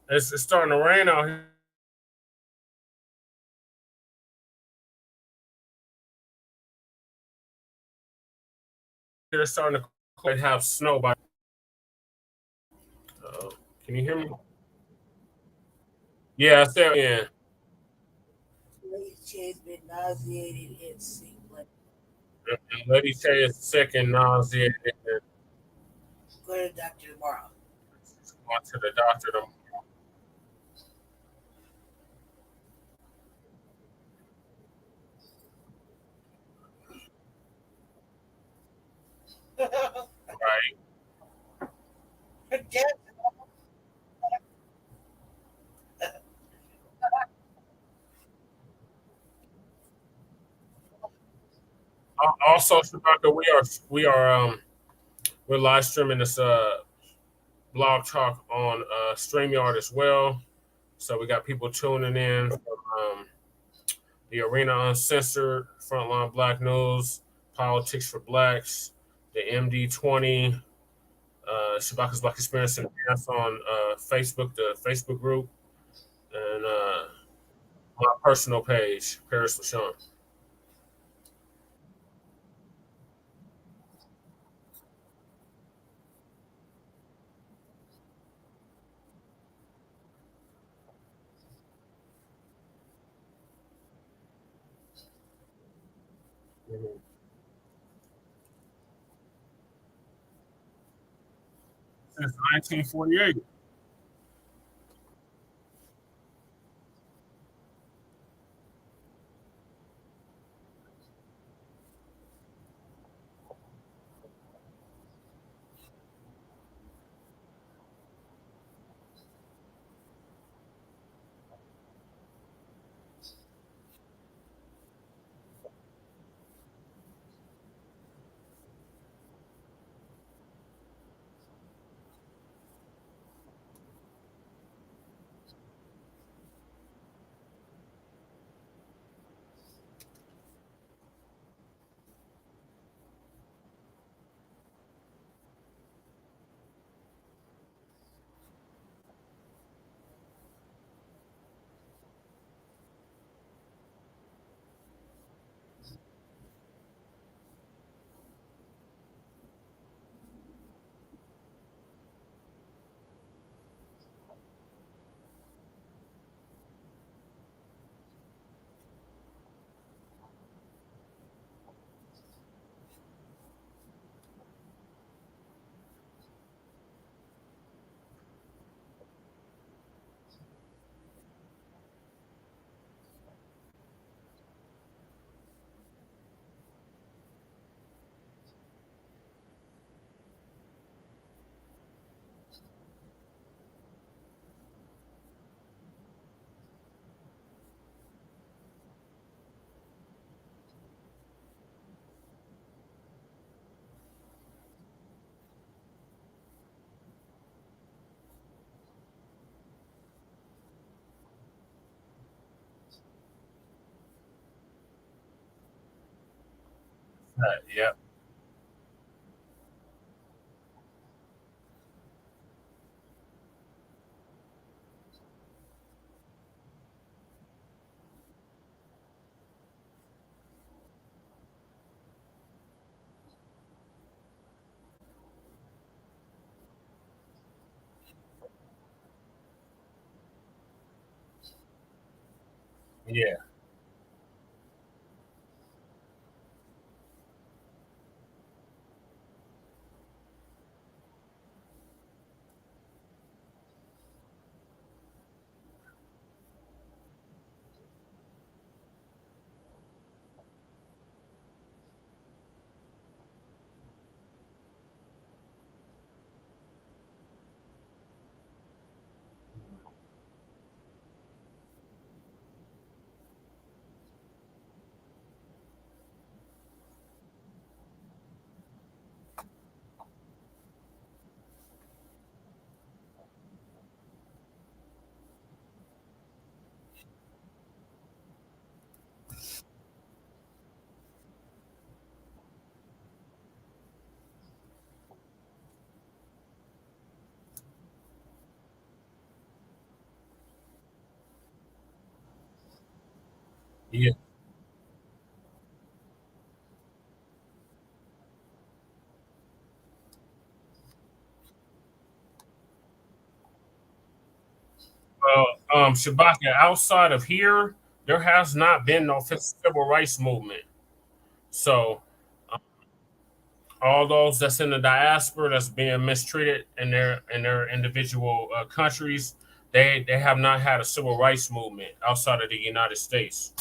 It's starting to rain out here. It's starting to have snow by. Uh, can you hear me? Yeah, I said yeah. She's been nauseated and sick. Like, And Lady Shay is sick and nauseated. And go to the doctor tomorrow. she's going to the doctor. Right. Also, Shabaka, we're live streaming this blog talk on StreamYard as well. So we got people tuning in from the Arena Uncensored, Frontline Black News, Politics for Blacks, the MD20, Shabaka's Black Experience and Dance on Facebook, the Facebook group, and my personal page, Paris LaShawn. Mhm. Since 1948. Yep. Yeah. Yeah. Shabaka, outside of here, there has not been no civil rights movement. So all those that's in the diaspora that's being mistreated in their individual countries, they have not had a civil rights movement outside of the United States.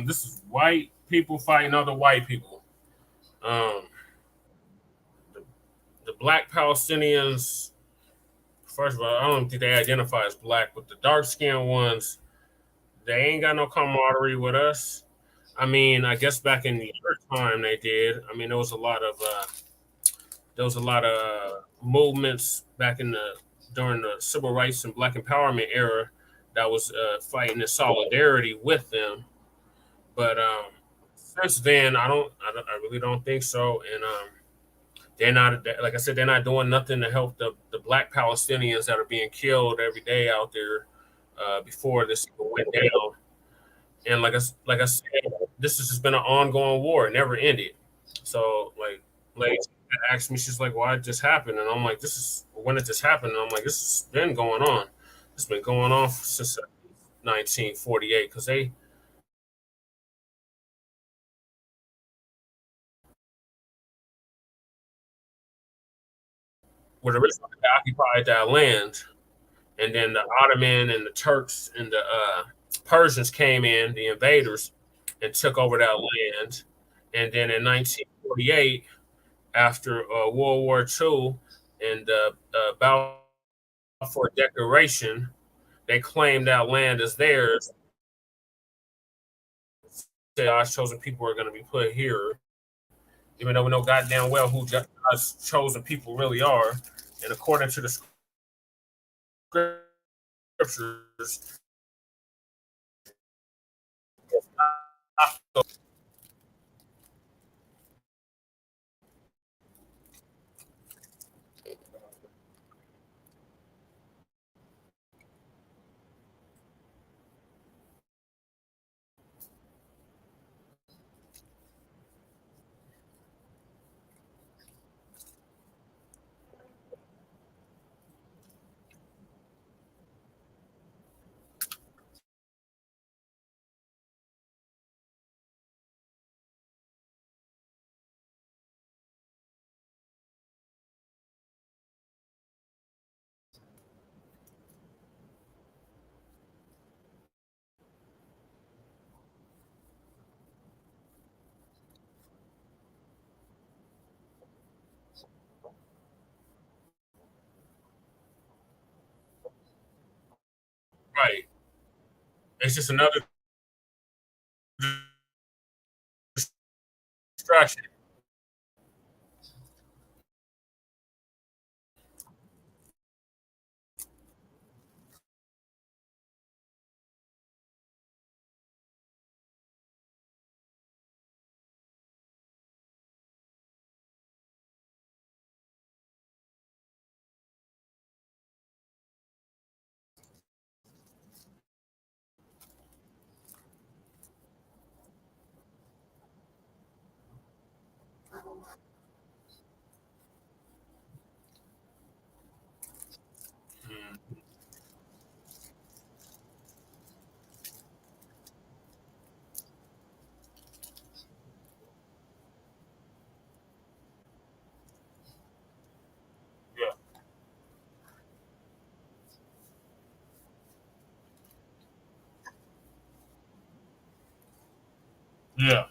This is white people fighting other white people. Um, the, the black Palestinians. First of all, I don't think they identify as black, but the dark skinned ones, they ain't got no camaraderie with us. I mean, I guess back in your time they did. I mean, there was a lot of movements back in the during the civil rights and black empowerment era that was fighting in solidarity with them. But since then, I really don't think so. And they're not, like I said, they're not doing nothing to help the black Palestinians that are being killed every day out there before this went down. And like I said, this has just been an ongoing war. It never ended. So like asked me, she's like, "Why it just happened?" And I'm like, "This is when it just happened." And I'm like, "This has been going on. It's been going on since 1948 because they were the original that occupied that land, and then the Ottoman and the Turks and the Persians came in, the invaders, and took over that land. And then in 1948, after World War II and the Balfour Declaration, they claimed that land as theirs. Said God's chosen people are going to be put here, even though we know goddamn well who God's chosen people really are. And according to the scriptures, right? It's just another distraction. Mm, yeah, yeah,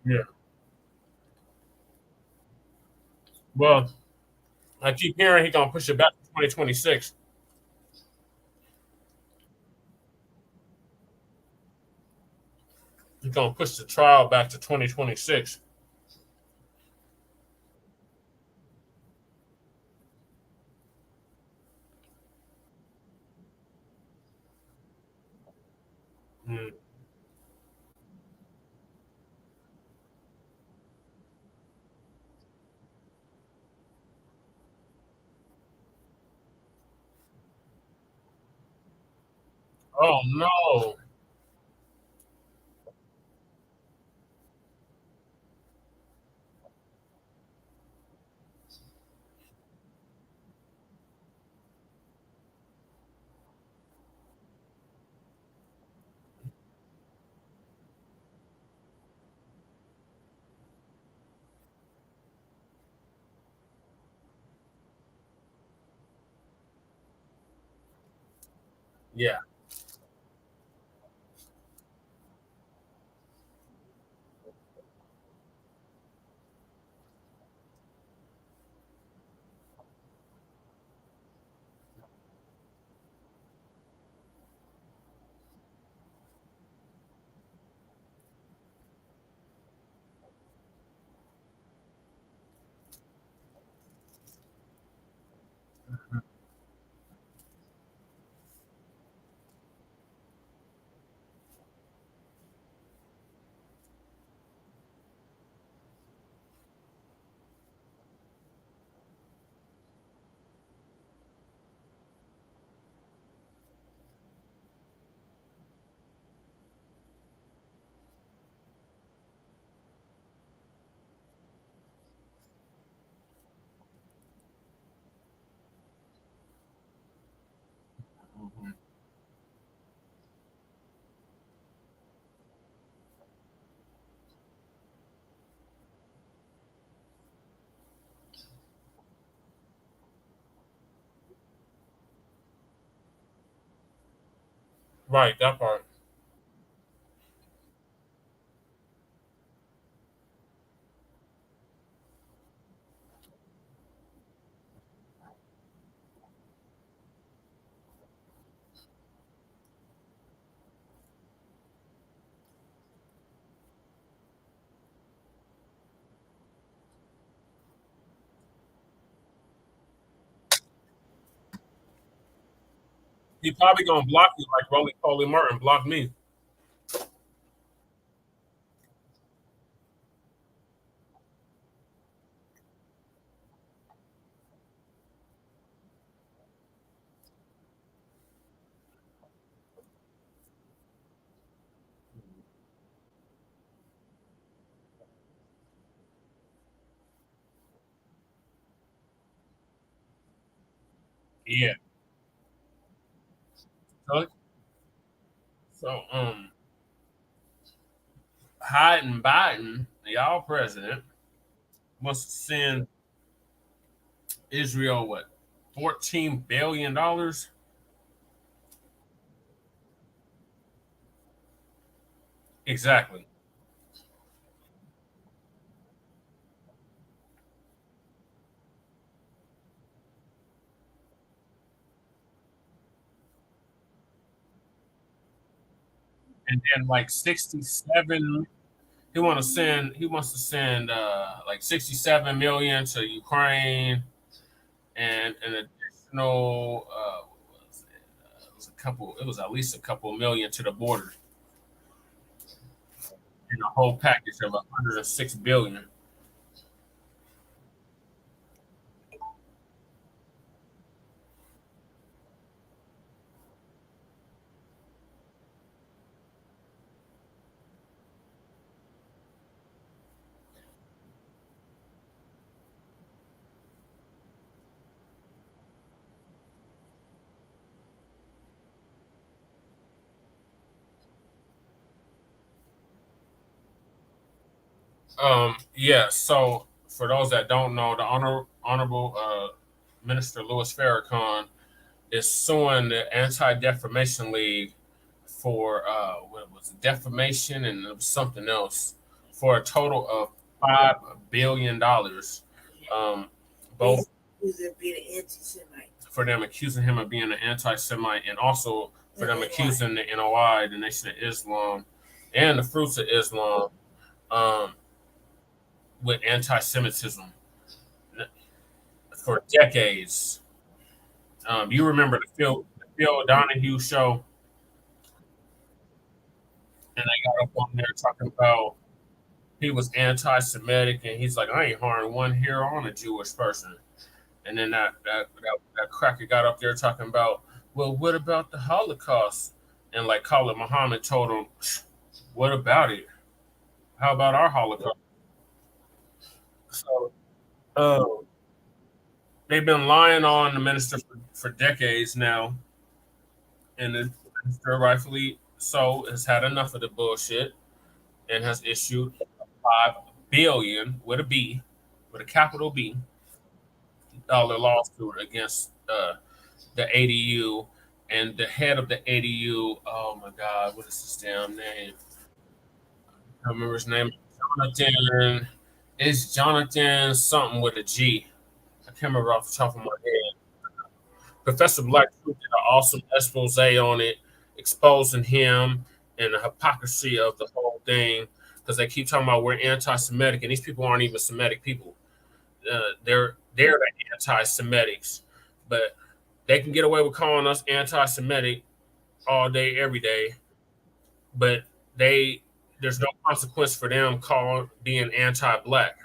yeah. Well, I keep hearing he's gonna push it back to 2026. He's gonna push the trial back to 2026. Mm, Oh no. Yeah. Mhm. Right, that part. He probably gonna block you like Rolly Polly Martin blocked me. Yeah. So, so Hyde Biden, y'all president, wants to send Israel what, $14 billion. Exactly. And then like 67, he wants to send like 67 million to Ukraine, and an additional what was it? It was at least a couple million to the border, in a whole package of 106 billion. Yeah, so for those that don't know, the honorable Minister Louis Farrakhan is suing the Anti Defamation League for what was it, defamation and it was something else, for a total of $5 billion. Um, He's both accused of being an anti-Semite. for them accusing him of being an anti-Semite, and also for them NOI. accusing the NOI, the Nation of Islam, and the Fruits of Islam, um, with anti-Semitism for decades. You remember the Phil Donahue show, and they got up on there talking about he was anti-Semitic, and he's like, I ain't harmed one hair on a Jewish person. And then that cracker got up there talking about, well, what about the Holocaust? And like Khalid Muhammad told him, "What about it? How about our Holocaust?" So uh, they've been lying on the minister for decades now, and the minister, rightfully so, has had enough of the bullshit and has issued 5 billion with a B, with a capital B, dollar lawsuit against the ADU and the head of the ADU. Oh my God, what is his damn name? I remember his name. Jonathan. It's Jonathan something with a G. I can't remember off the top of my head. Professor Black did an awesome expose on it, exposing him and the hypocrisy of the whole thing. Because they keep talking about we're anti-Semitic, and these people aren't even Semitic people. They're the anti-Semitics, but they can get away with calling us anti-Semitic all day, every day. But they there's no consequence for them calling being anti-black.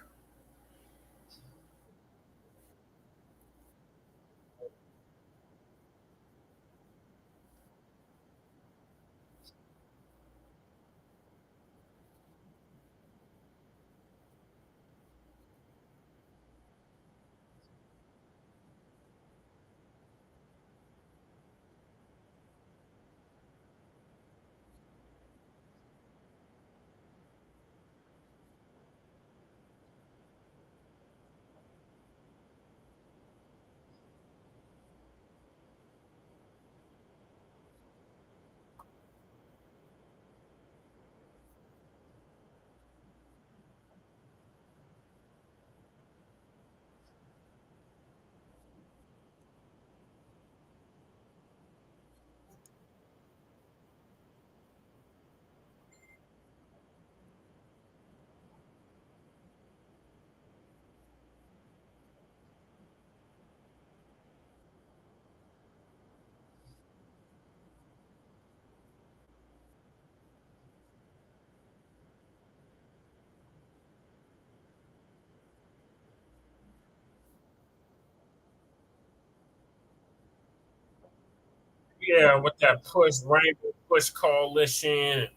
Yeah, with that push rainbow push coalition.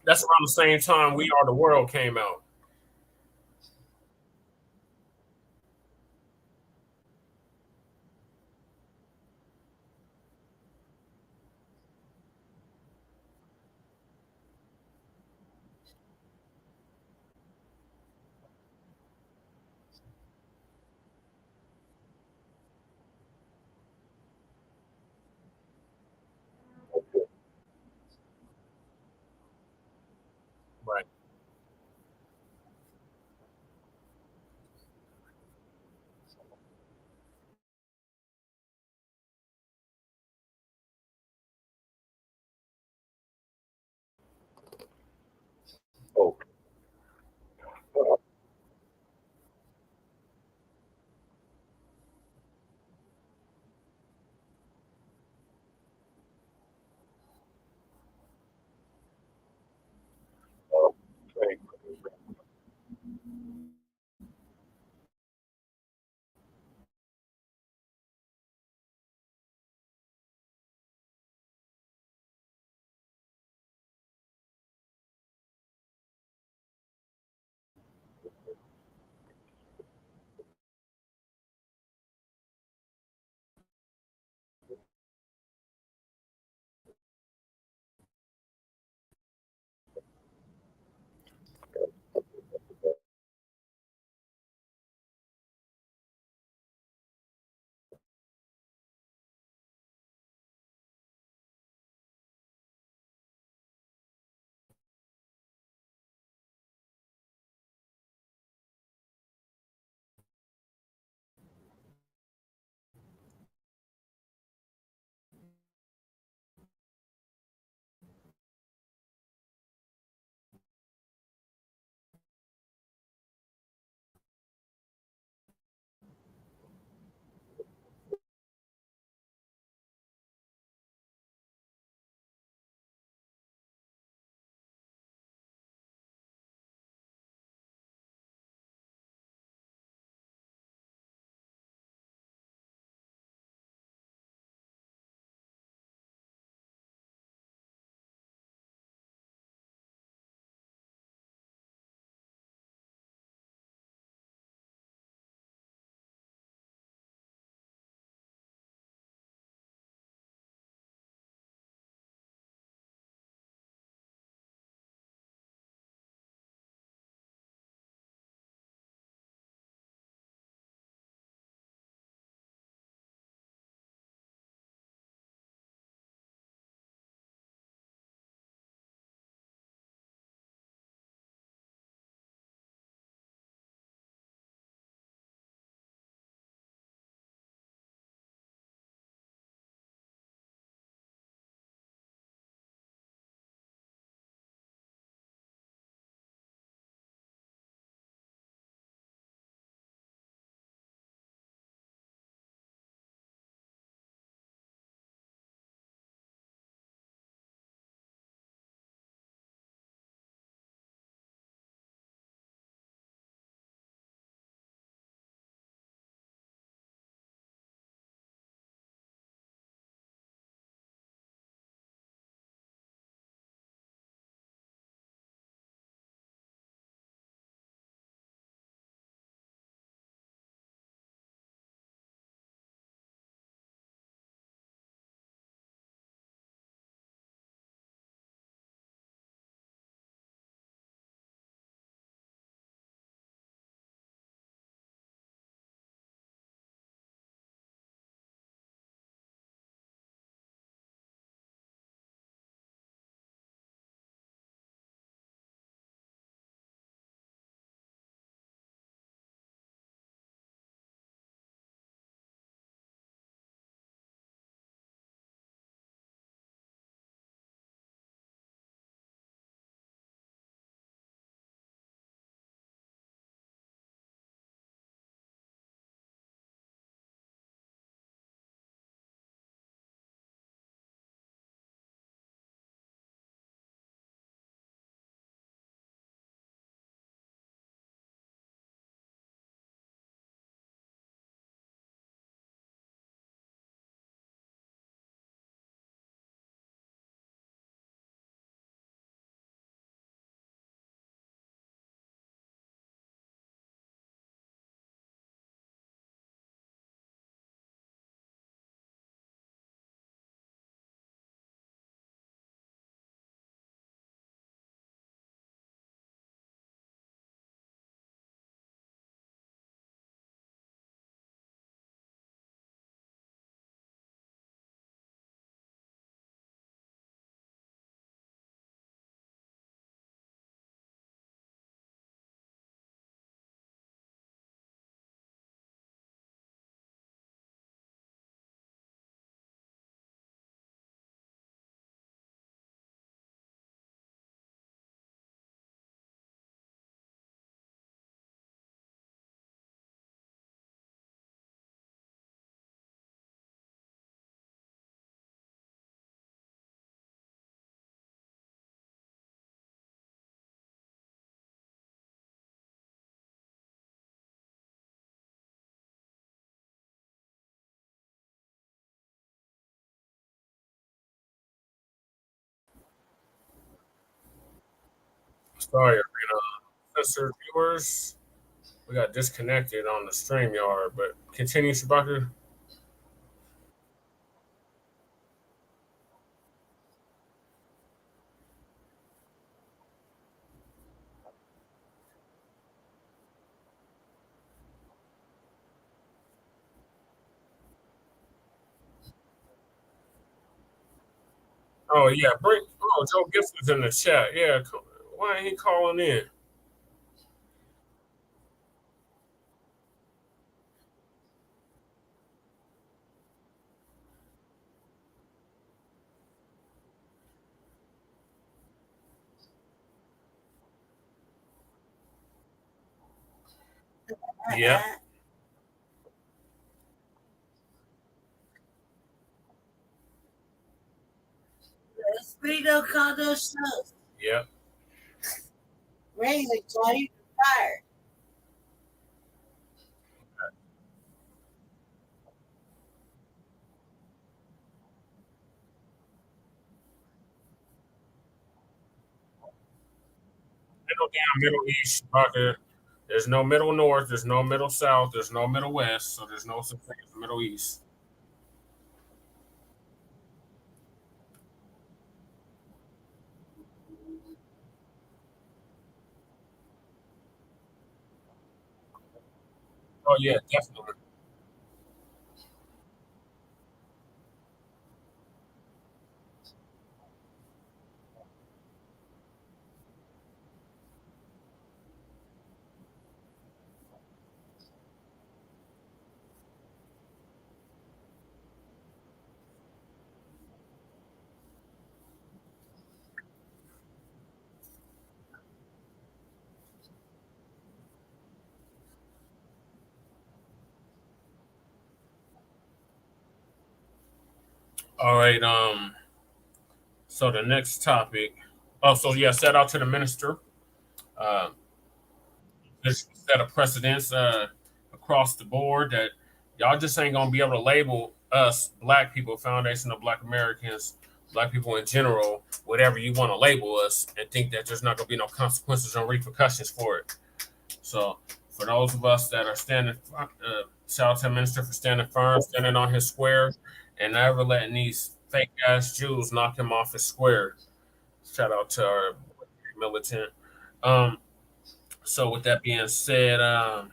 That's around the same time We Are the World came out. Right. Sorry, censored viewers. We got disconnected on the StreamYard, but continue, Shabaka. Oh yeah, bring. Oh, Joe Giffords in the chat. Yeah, why ain't he calling in? Yep, Speedo condo shows. yep. Raising Johnny fired. Middle down, Middle East, Shabaka. There's no Middle North. There's no Middle South. There's no Middle West. So there's no such thing as the Middle East. Oh yeah, definitely. All right. So the next topic. Oh, so yeah, shout out to the minister. Uh, this set of precedents across the board that y'all just ain't gonna be able to label us Black people, Foundation of Black Americans, Black people in general, whatever you want to label us, and think that there's not gonna be no consequences or repercussions for it. So for those of us that are standing, shout out to the minister for standing firm, standing on his square, and never letting these fake ass Jews knock him off his square. Shout out to our militant. Um, so with that being said, $5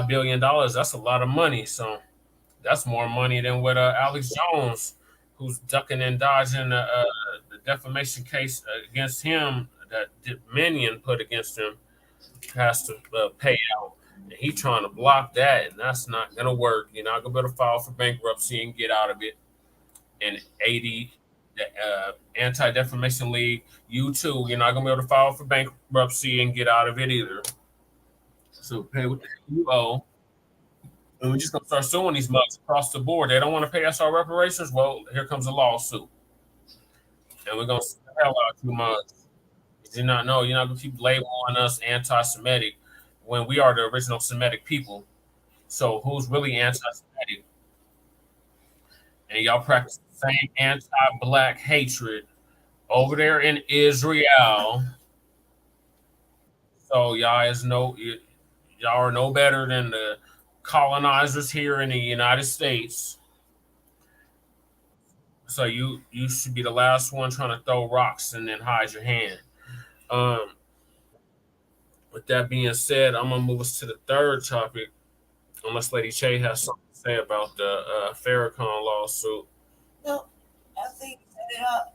billion, that's a lot of money. So that's more money than what Alex Jones, who's ducking and dodging the defamation case against him that Dominion put against him, has to pay out. And he trying to block that, and that's not gonna work. You're not gonna be able to file for bankruptcy and get out of it. And 80, the Anti Defamation League, you too, you're not gonna be able to file for bankruptcy and get out of it either. So pay what you owe. And we're just gonna start suing these mugs across the board. They don't want to pay us our reparations. Well, here comes a lawsuit, and we're gonna sue the hell out of you mugs. Did you not know? You're not gonna keep labeling us anti-Semitic when we are the original Semitic people. So who's really anti-Semitic? And y'all practice the same anti-black hatred over there in Israel. So y'all are no better than the colonizers here in the United States. So you should be the last one trying to throw rocks and then hide your hand. Um, with that being said, I'm gonna move us to the third topic. Unless Lady Che has something to say about the Farrakhan lawsuit. No, I think you said it all.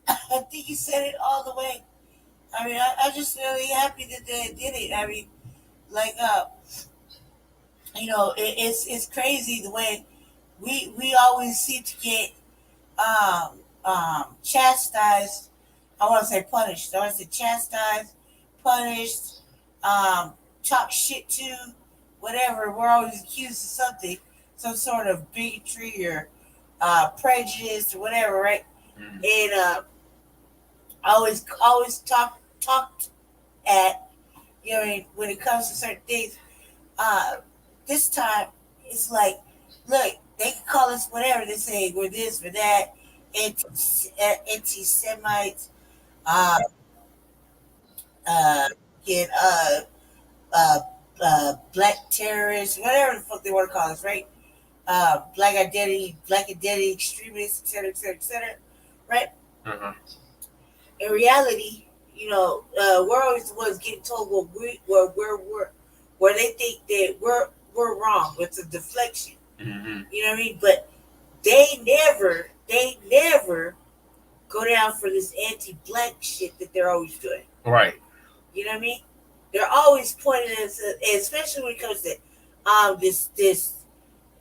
I think you said it all the way. I mean, I'm just really happy that they did it. I mean, like, it's crazy the way we always seem to get chastised. I want to say punished. I want to say chastised, punished, talk shit to, whatever. We're always accused of something, some sort of bigotry or prejudice or whatever, right? Mm. And always talked at, when it comes to certain things. Uh, this time it's like, look, they can call us whatever. They say we're this, we're that, anti Semites, uh, uh, get uh, black terrorists, whatever the fuck they want to call us, right? Black identity extremists, etc., etc., etc., right? Uh-huh. In reality, we're always the ones getting told where they think that we're wrong. It's a deflection. Mm-hmm. You know what I mean? But they never go down for this anti-black shit that they're always doing. Right. You know what I mean? They're always pointing at, especially when it comes to this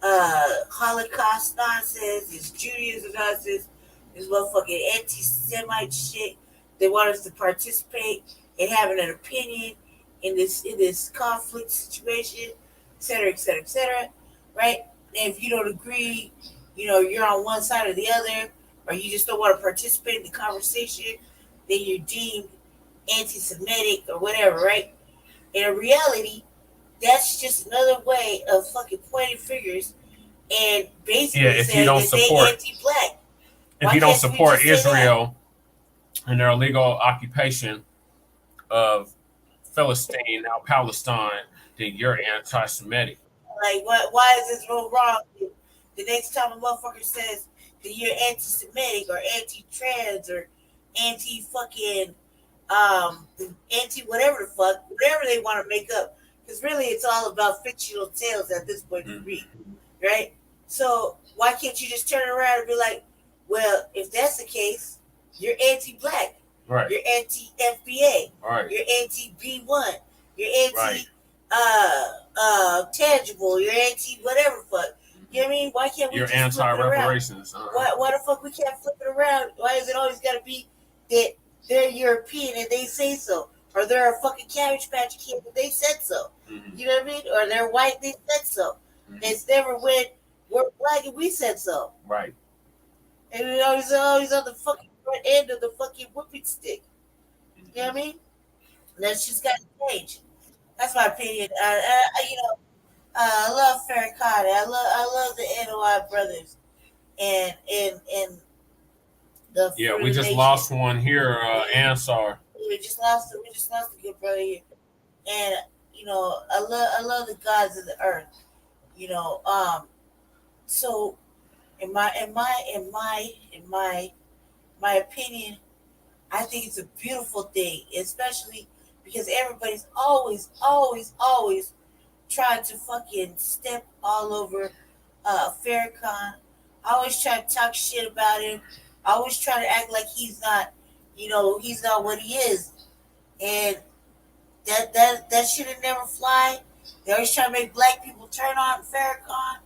Holocaust nonsense, this Judaism nonsense, this motherfucking anti-Semite shit. They want us to participate in having an opinion in this conflict situation, et cetera, et cetera, et cetera. Right? And if you don't agree, you're on one side or the other, or you just don't want to participate in the conversation, then you're deemed anti-Semitic or whatever, right? In reality, that's just another way of fucking pointing fingers and Yeah, basically if you saying don't that they support anti-black. if Why you don't can't we support just say that? Israel and their illegal occupation of Philistine, now Palestine, then you're anti-Semitic. Like, what? Why is this real wrong? The next time a motherfucker says that you're anti-Semitic or anti-trans or anti-fucking anti whatever the fuck, whatever they want to make up, because really it's all about fictional tales at this point for me, right? So why can't you just turn around and be like, well, if that's the case, you're anti-black, Right. you're anti-FBA, Right. you're anti-B1, you're Right. anti tangible, you're anti whatever fuck. You know what I mean? Why can't we You're just flip it around? anti-reparations. Why the fuck we can't flip it around? Why is it always gotta be that they're European and they say so? Or they're a fucking Cabbage Patch Kid and they said so. Mm-hmm. You know what I mean? Or they're white, they said so. Mm-hmm. It's never when we're black and we said so. Right. And it always on the fucking front end of the fucking whipping stick. You know what I mean? That's just got to change. That's my opinion. I love Farrakhan. I love the NOI brothers and the Yeah, we just lost one here, Ansar. We just lost a good brother here, and I love the gods of the earth. You know, so in my opinion, I think it's a beautiful thing, especially because everybody's always trying to fucking step all over Farrakhan. I always try to talk shit about him. I always try to act like he's not what he is. And that shit'll never fly. They always try to make black people turn on Farrakhan.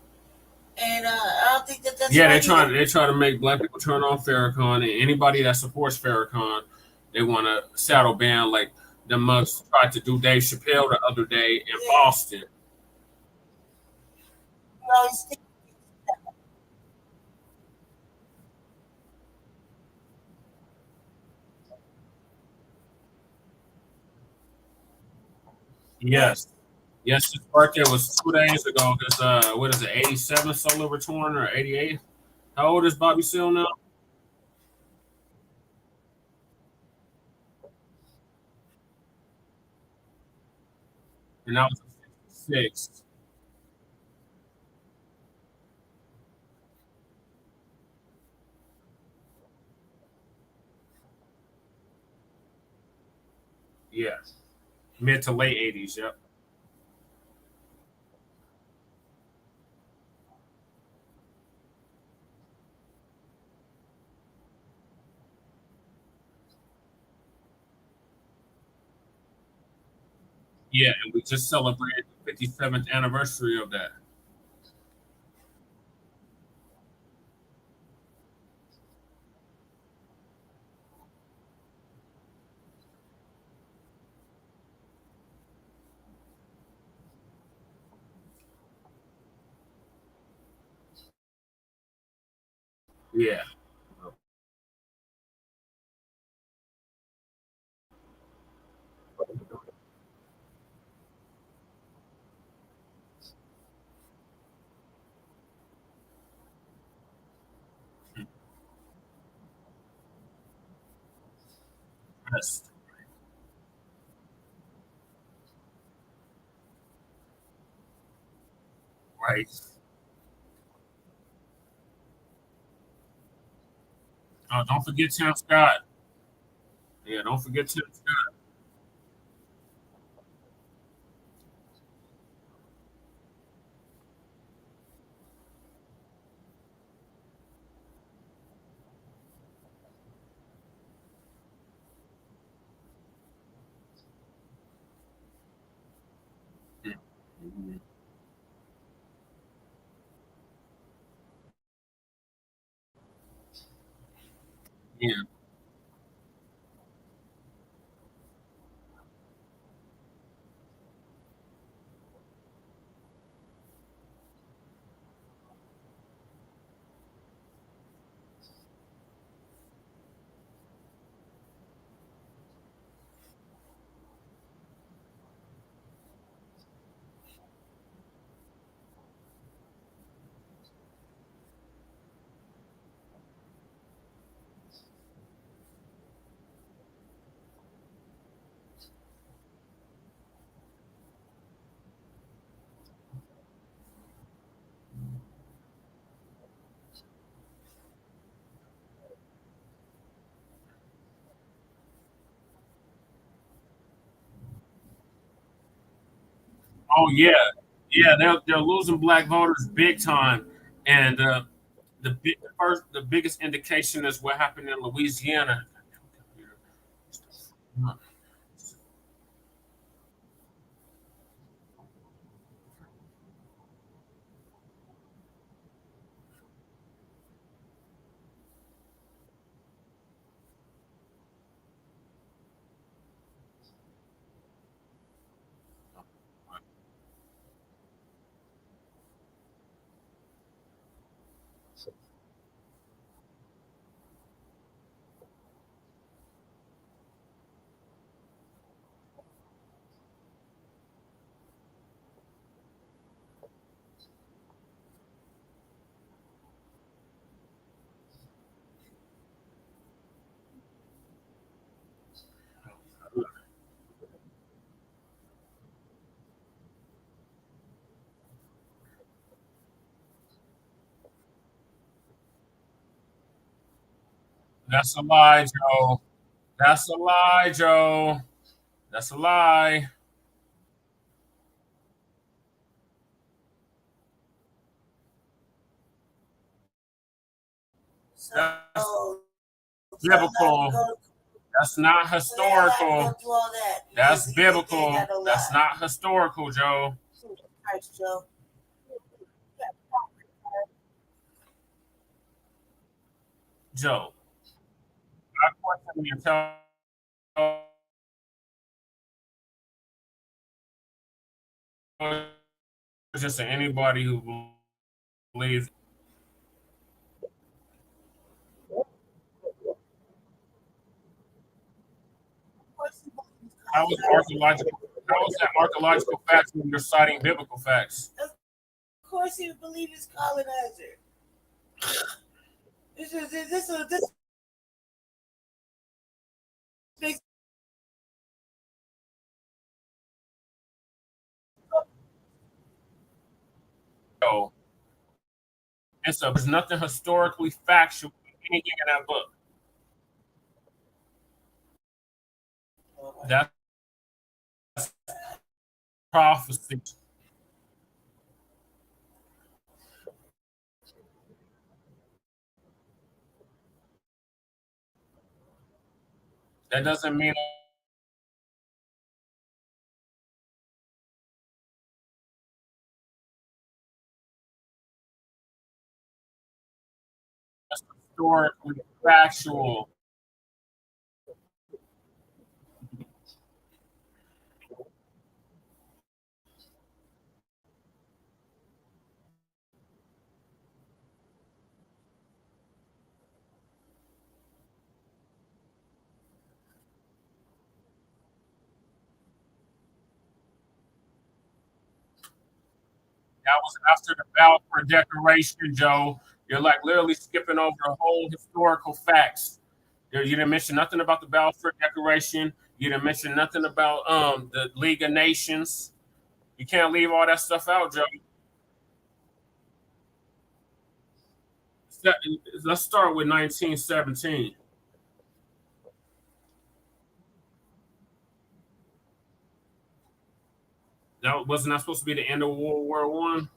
And I don't think that's Yeah, right they try to make black people turn on Farrakhan, and anybody that supports Farrakhan, they want to shadow ban like the mugs tried to do Dave Chappelle the other day in Boston. Yes. Yes, his birthday was 2 days ago. His what is it, 87 solo return or 88? How old is Bobby Seale now? And that was 66. Yeah. Mid to late 80s, yep. Yeah, and we just celebrated the 57th anniversary of that. Yeah. Yes. Right. Oh, don't forget Tim Scott. Yeah, don't forget Tim Scott. Mhm. Yeah. Oh yeah, yeah. They're losing black voters big time, and the biggest indication is what happened in Louisiana. That's a lie, Joe. That's a lie, Joe. That's a lie. That's So tell not to biblical. go. That's not So they don't have to go historical. through all that because That's he think they biblical. got a That's lie. not historical, Joe. Christ, Joe. Joe, I question the intelligence of anybody who believes. Of course he believes How God is is archaeological? How is that archaeological facts when you're citing biblical facts? Of course he believes he's colonizer. This makes So there's nothing historically factual in anything in that book. oh my That's prophecy. That doesn't mean that's historically factual. That was after the Balfour Declaration, Joe. You're like literally skipping over a whole historical facts. You didn't mention nothing about the Balfour Declaration. You didn't mention nothing about the League of Nations. You can't leave all that stuff out, Joe. let's start with 1917. That wasn't that supposed to be the end of World War One?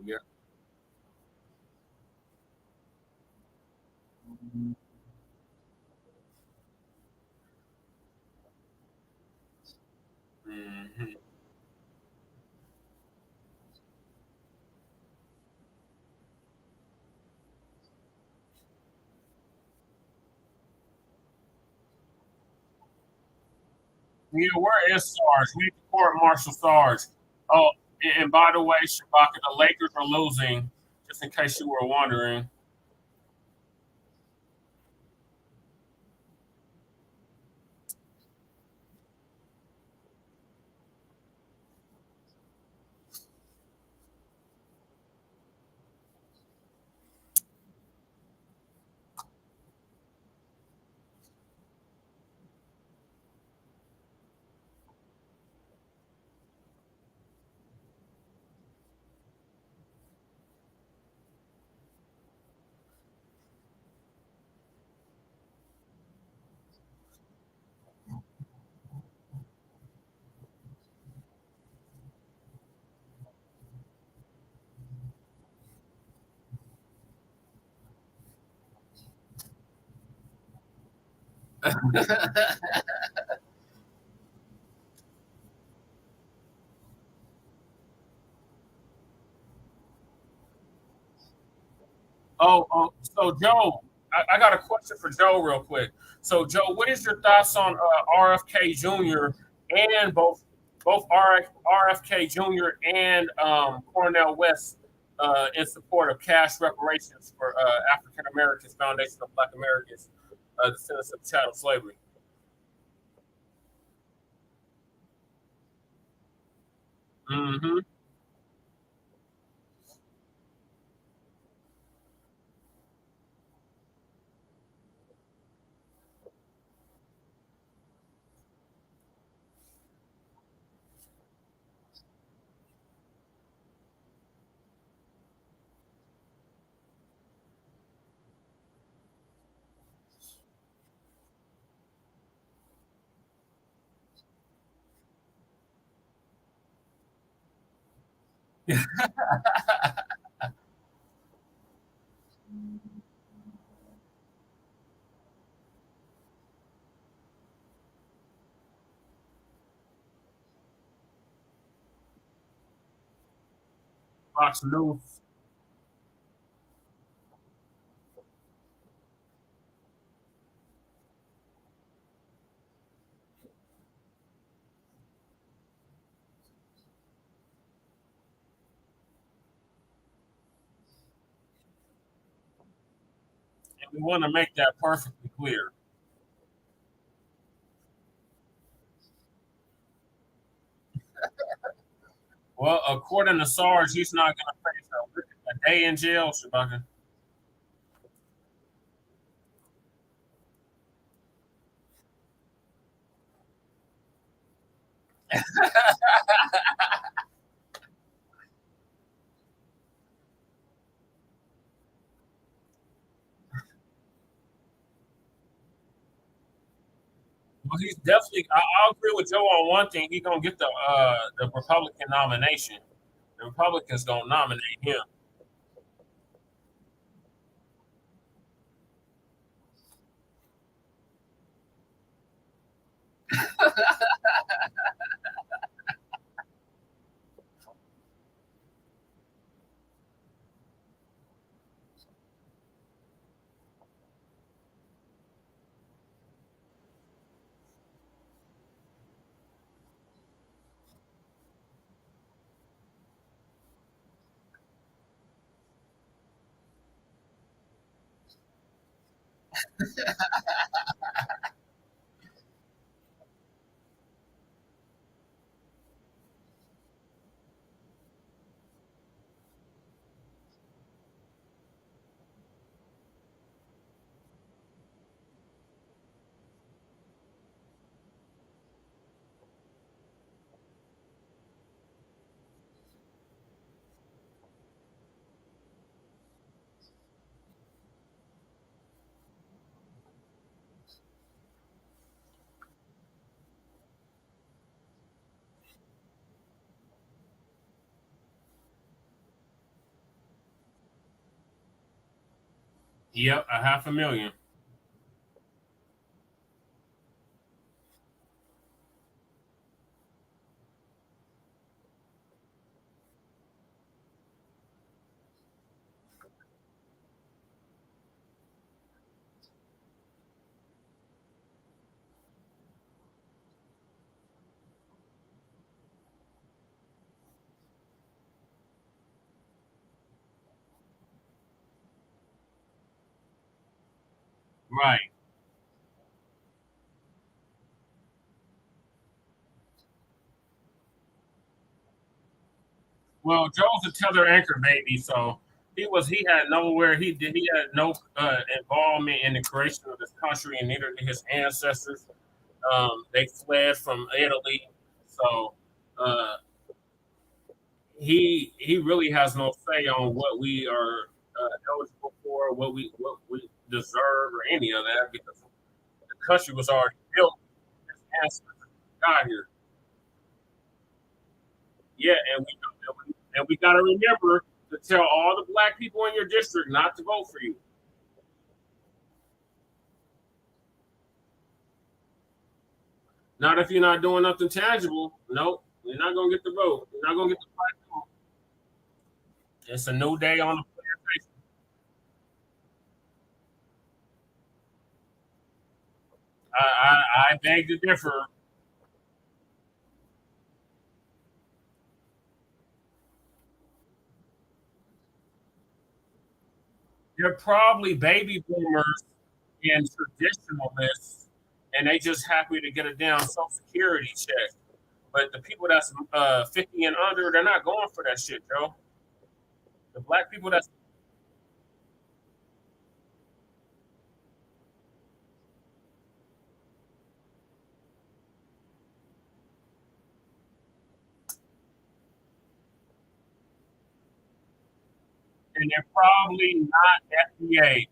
Yeah. Hmm. Yeah, where is Sarge? We need to court martial Sarge. Oh, and by the way, Shabaka, the Lakers are losing. Just in case you were wondering. So Joe, I got a question for Joe real quick. So Joe, what is your thoughts on RFK Jr. and both RFK Jr. and Cornell West in support of cash reparations for African Americans, Foundation of Black Americans, descendants of chattel slavery? Hmm. Fox News. And we want to make that perfectly clear. Well, according to Sarge, he's not going to face a day in jail, Shabaka. Well, he's definitely. I'll agree with Joe on one thing. He's gonna get the Republican nomination. The Republicans gonna nominate him. Yep, a half a million. Right. Well, Joe's a tether anchor baby, so he had nowhere he had no involvement in the creation of this country, and neither did his ancestors. They fled from Italy, so uh, he really has no say on what we are eligible for, what we deserve, or any of that because the country was already built. His ancestors got here. Yeah, and we got to remember to tell all the black people in your district not to vote for you. Not if you're not doing nothing tangible. Nope, you're not gonna get the vote. You're not gonna get the platform. It's a new day on the plantation. I beg to differ. They're probably baby boomers and traditionalists, and they just happy to get a damn Social Security check. But the people that's 50 and under, they're not going for that shit, Joe. The black people that's and they're probably not FBA.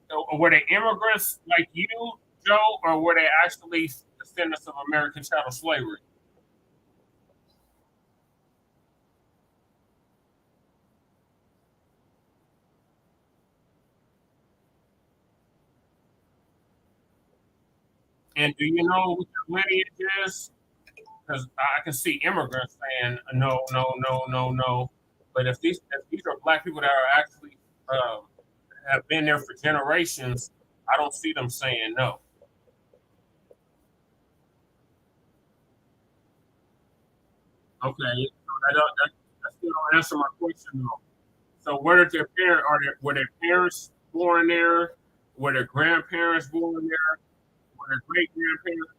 So, were they immigrants like you, Joe, or were they actually descendants of American chattel slavery? And do you know what their lineage is? Because I can see immigrants saying no, no, no, no, no. But if these are black people that are actually um, have been there for generations, I don't see them saying no. Okay, so that still don't answer my question though. So where did their parents were their parents born there? Were their grandparents born there? Were their great grandparents?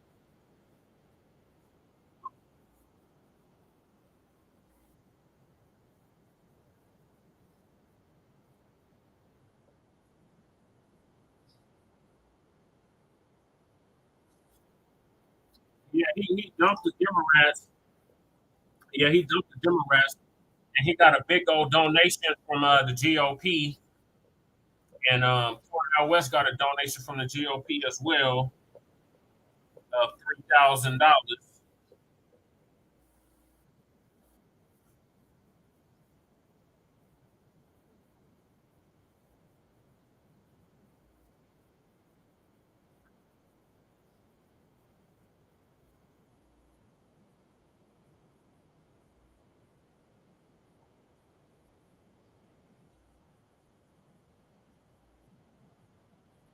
Yeah, he dumped the Democrats. Yeah, he dumped the Democrats, and he got a big old donation from the GOP, and Cornel West got a donation from the GOP as well of $3,000.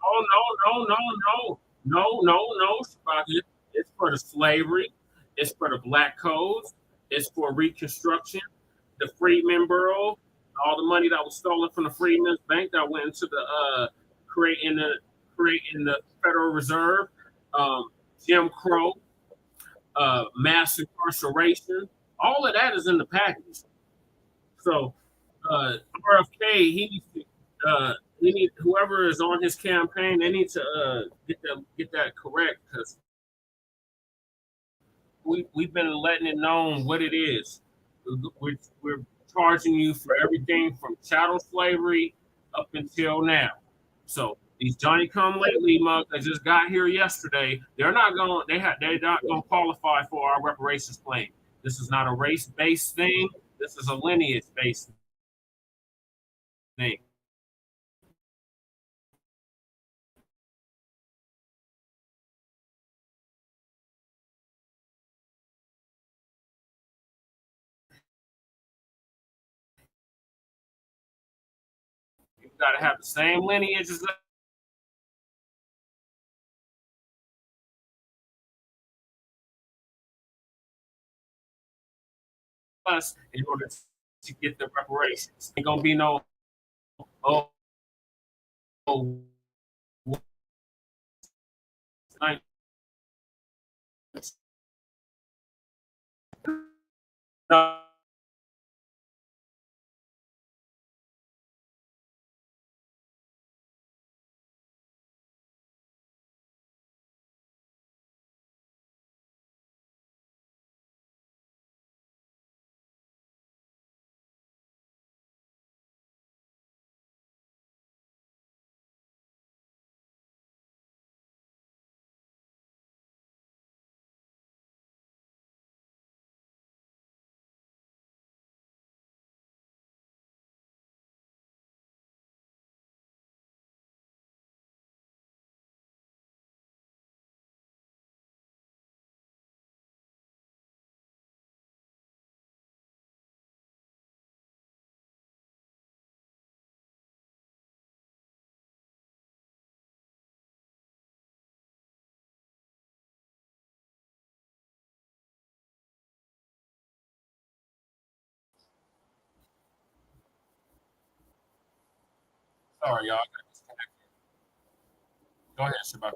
Oh no, no, no, no, no, no, no, Shabbat. It's for the slavery. It's for the black codes. It's for Reconstruction, the Freedmen Bureau, all the money that was stolen from the Freedmen's Bank that went into the creating the creating the Federal Reserve, um, Jim Crow, mass incarceration. All of that is in the package. So RFK, he needs to, he need whoever is on his campaign, they need to get that correct because we've been letting it known what it is. We're charging you for everything from chattel slavery up until now. So these Johnny Come Lately mugs that just got here yesterday, they're not going to qualify for our reparations claim. This is not a race based thing. This is a lineage based thing. You've got to have the same lineage as us in order to get the reparations. Ain't gonna be no oh, oh no. Sorry, y'all. Go ahead, Shabbat.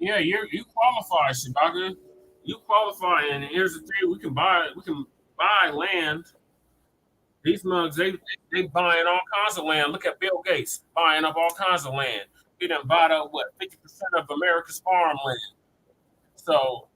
Yeah, you qualify, Shabaka. You qualify, and here's the thing: we can buy land. These mugs, they buying all kinds of land. Look at Bill Gates buying up all kinds of land. He done bought up what 50% of America's farmland. So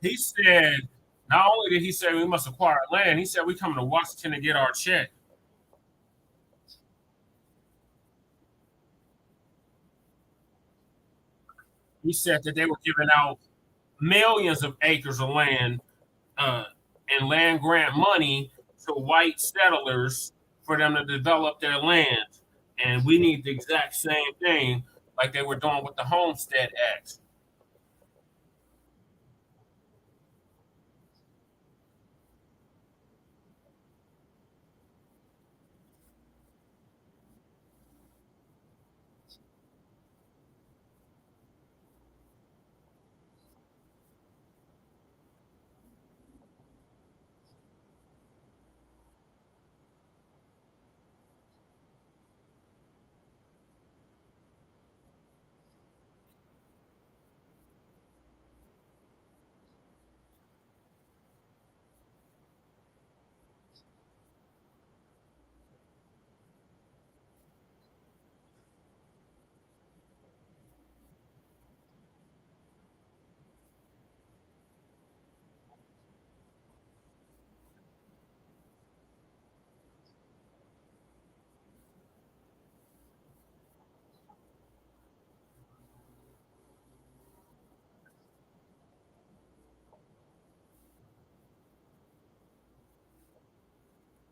he said, not only did he say we must acquire land, he said we coming to Washington to get our check. He said that they were giving out millions of acres of land uh, and land grant money to white settlers for them to develop their land. And we need the exact same thing like they were doing with the Homestead Act.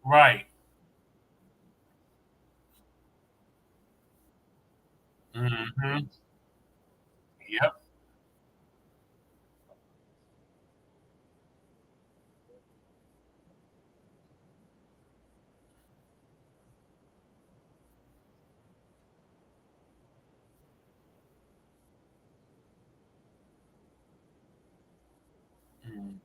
Right. Mm-hmm. Yep. Mhm.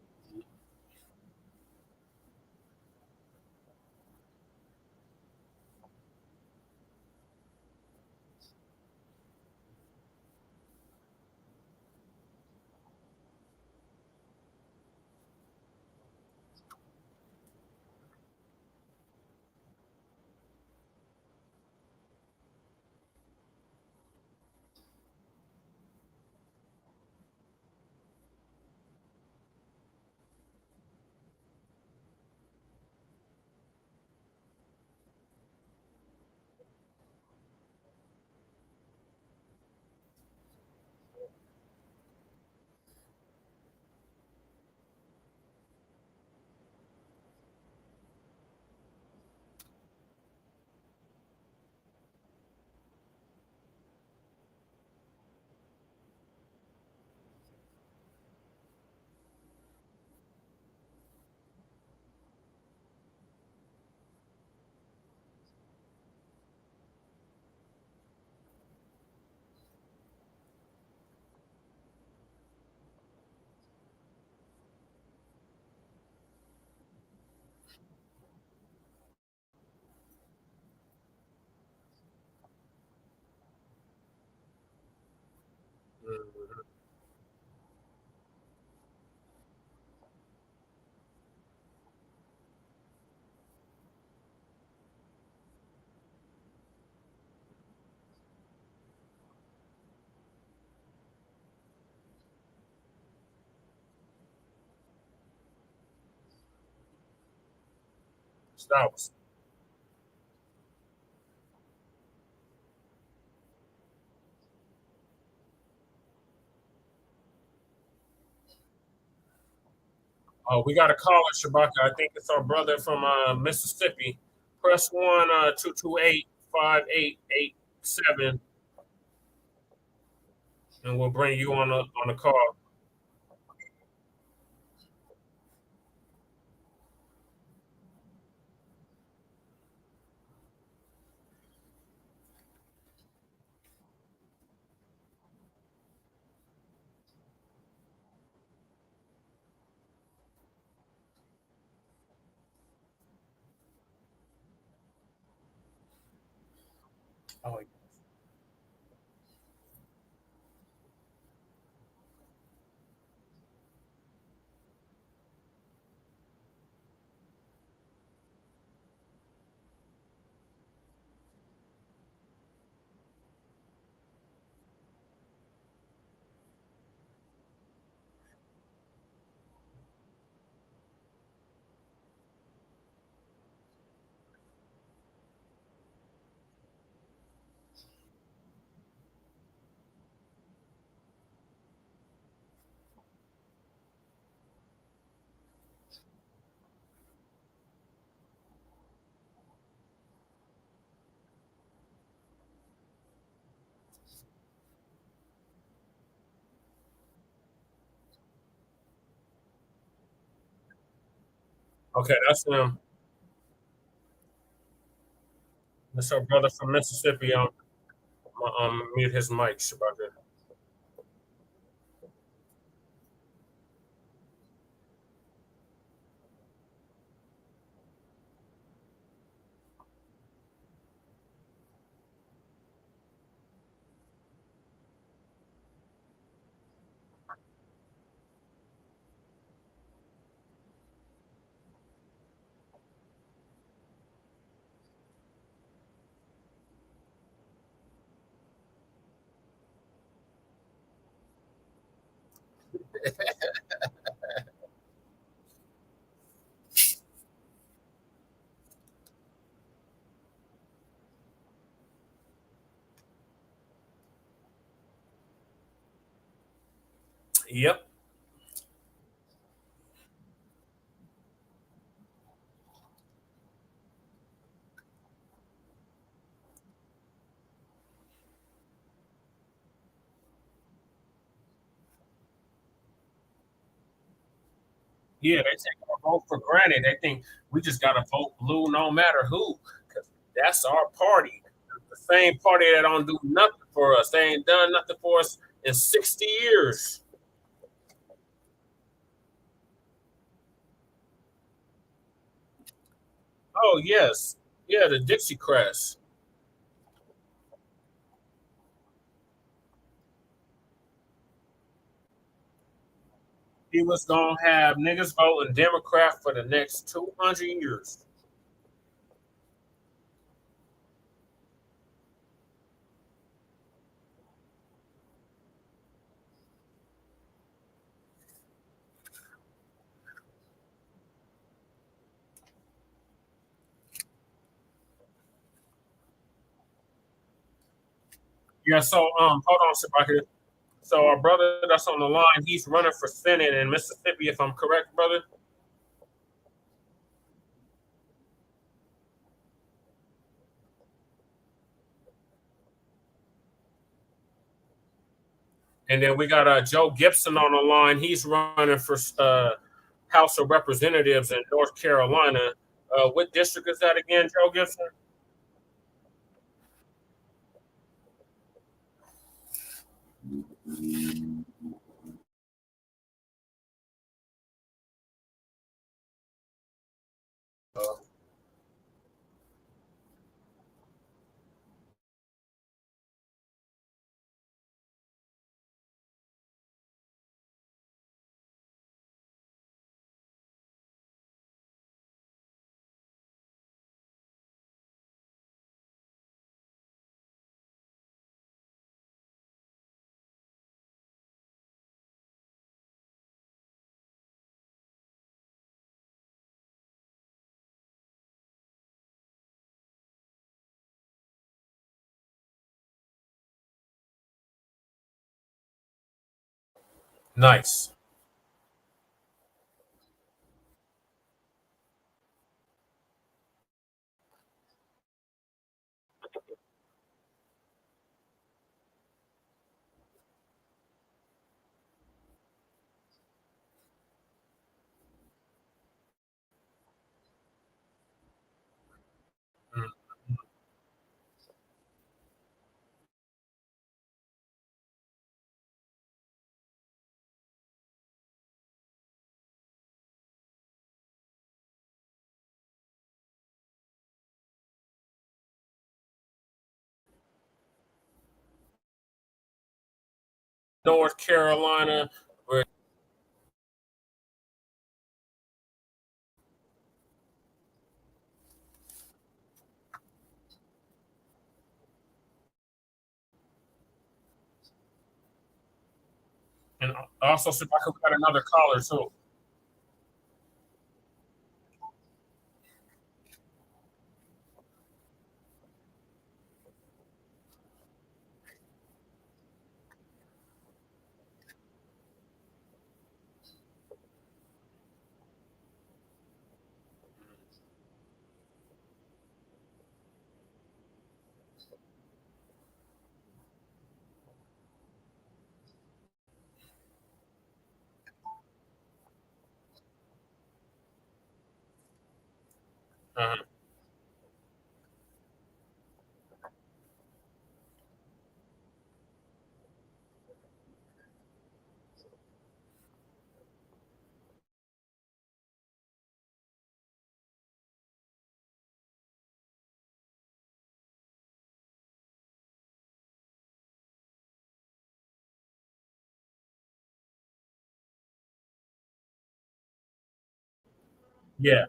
Mhm. Stops. Oh, we got a caller, Shabaka. I think it's our brother from Mississippi. Press one 228-5887, and we'll bring you on the call. Oh, okay, that's him. That's our brother from Mississippi. Mute his mic, Shabaka. Yep. Yeah, they take our vote for granted. They think we just got to vote blue no matter who, because that's our party. The same party that don't do nothing for us. They ain't done nothing for us in 60 years. Oh, yes. Yeah, the Dixie Crest. He was going to have niggas voting Democrat for the next 200 years. Yeah, so hold on, Shabaka. So our brother that's on the line, he's running for Senate in Mississippi, if I'm correct, brother. And then we got Joe Gibson on the line. He's running for House of Representatives in North Carolina. What district is that again, Joe Gibson? Uh, nice. Mm. North Carolina, and also Shabaka got another caller too. Uh-huh. Yeah.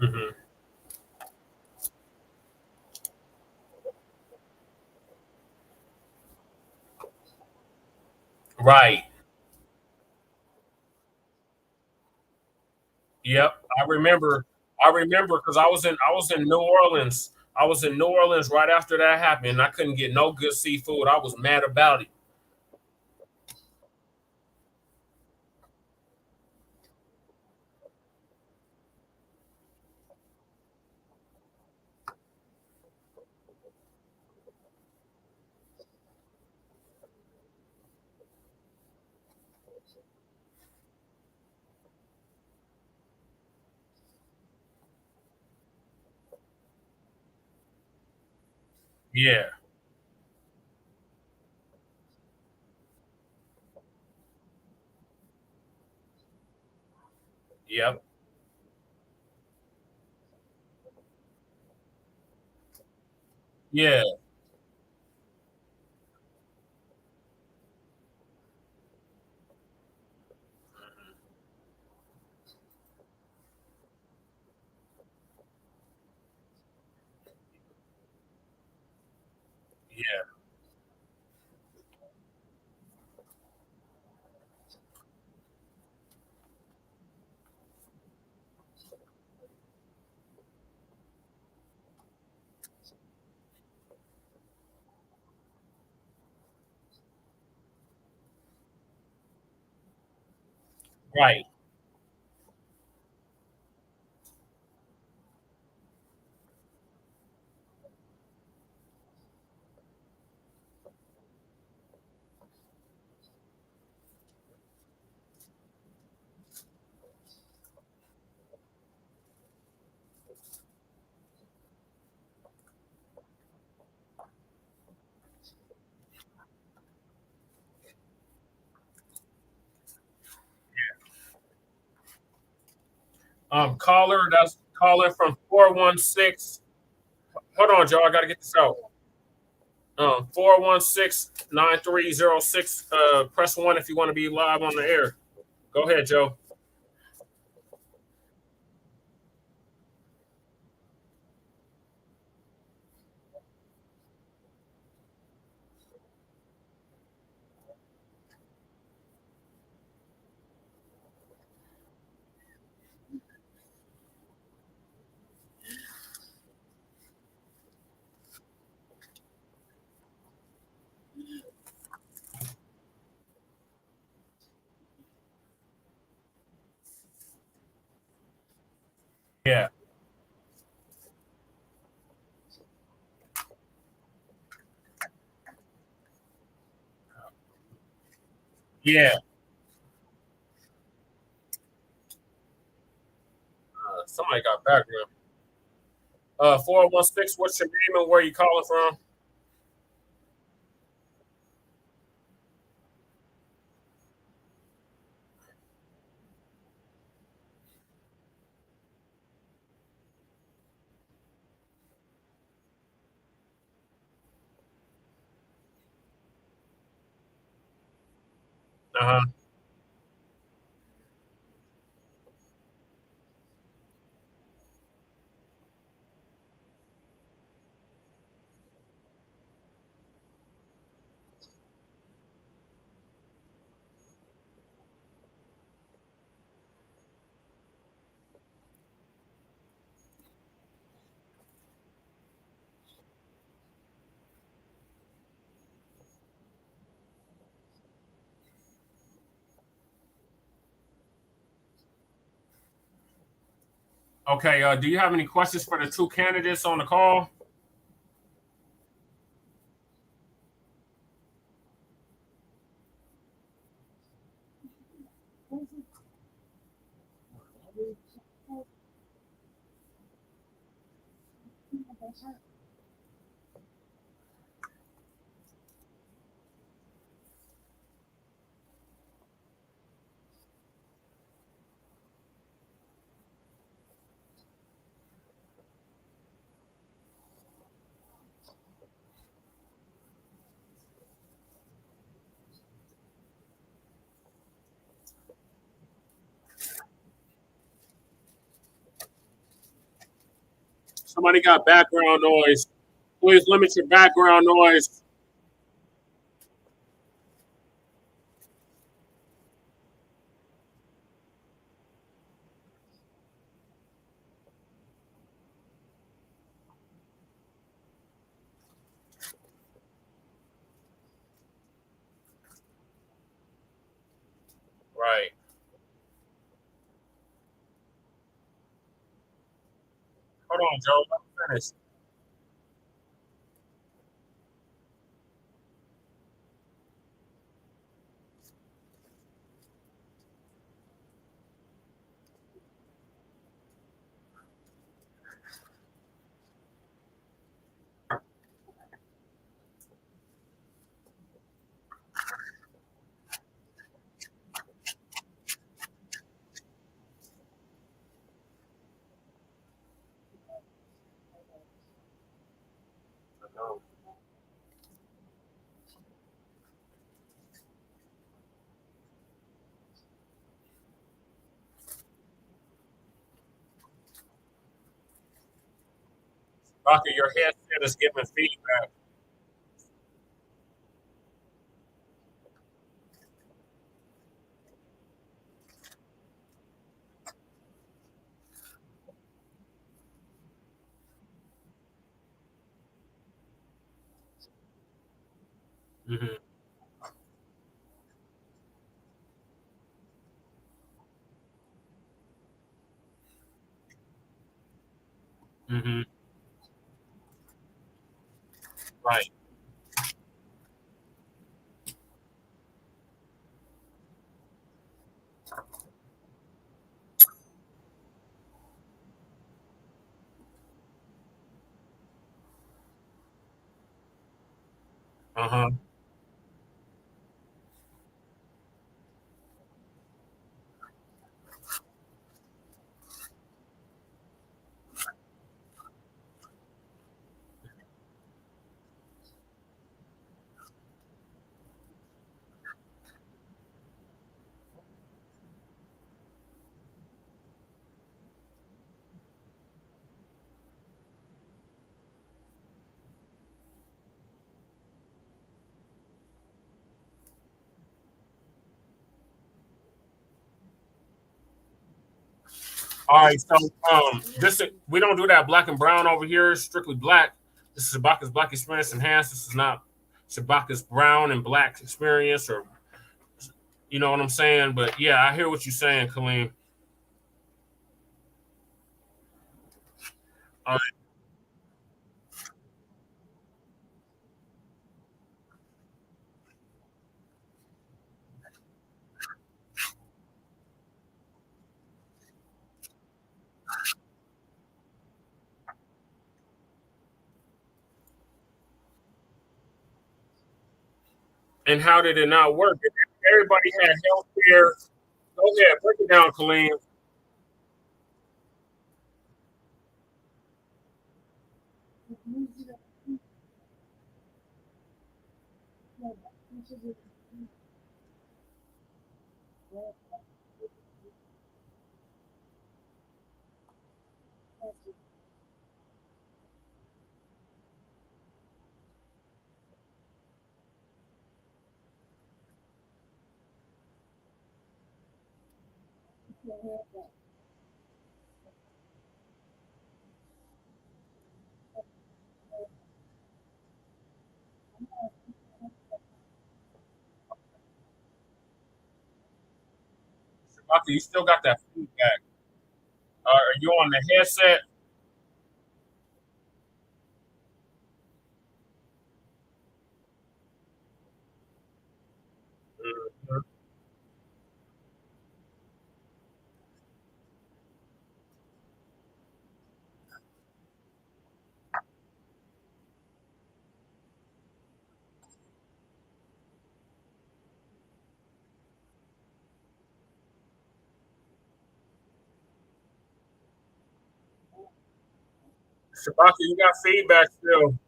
Mm-hmm. Right. Yep, I remember. I remember because I was in New Orleans. I was in New Orleans right after that happened. And I couldn't get no good seafood. I was mad about it. Yeah. Yep. Yeah. Yeah. Right. Caller, that's calling from 416. Hold on, Joe. I gotta get this out. 416-9306. Press one if you want to be live on the air. Go ahead, Joe. Yeah. Yeah. Somebody got background. 416, what's your name and where you calling from? Uh-huh. Okay, do you have any questions for the two candidates on the call? Somebody got background noise. Please limit your background noise. Hold on, Joe. Let me finish. Rocky, your headset is giving feedback. Mm-hmm. Mm-hmm. Right. Uh-huh. All right, so this we don't do that black and brown over here. It's strictly black. This is Shabaka's Black Experience Enhanced. This is not Shabaka's brown and black experience, or you know what I'm saying. But yeah, I hear what you're saying, Kaleem. Uh, and how did it not work? Everybody had health care. Go ahead, break it down, Kaleem. Shabaka, you still got that feedback. Are you on the headset? Mhm. Shabaka, you got feedback still.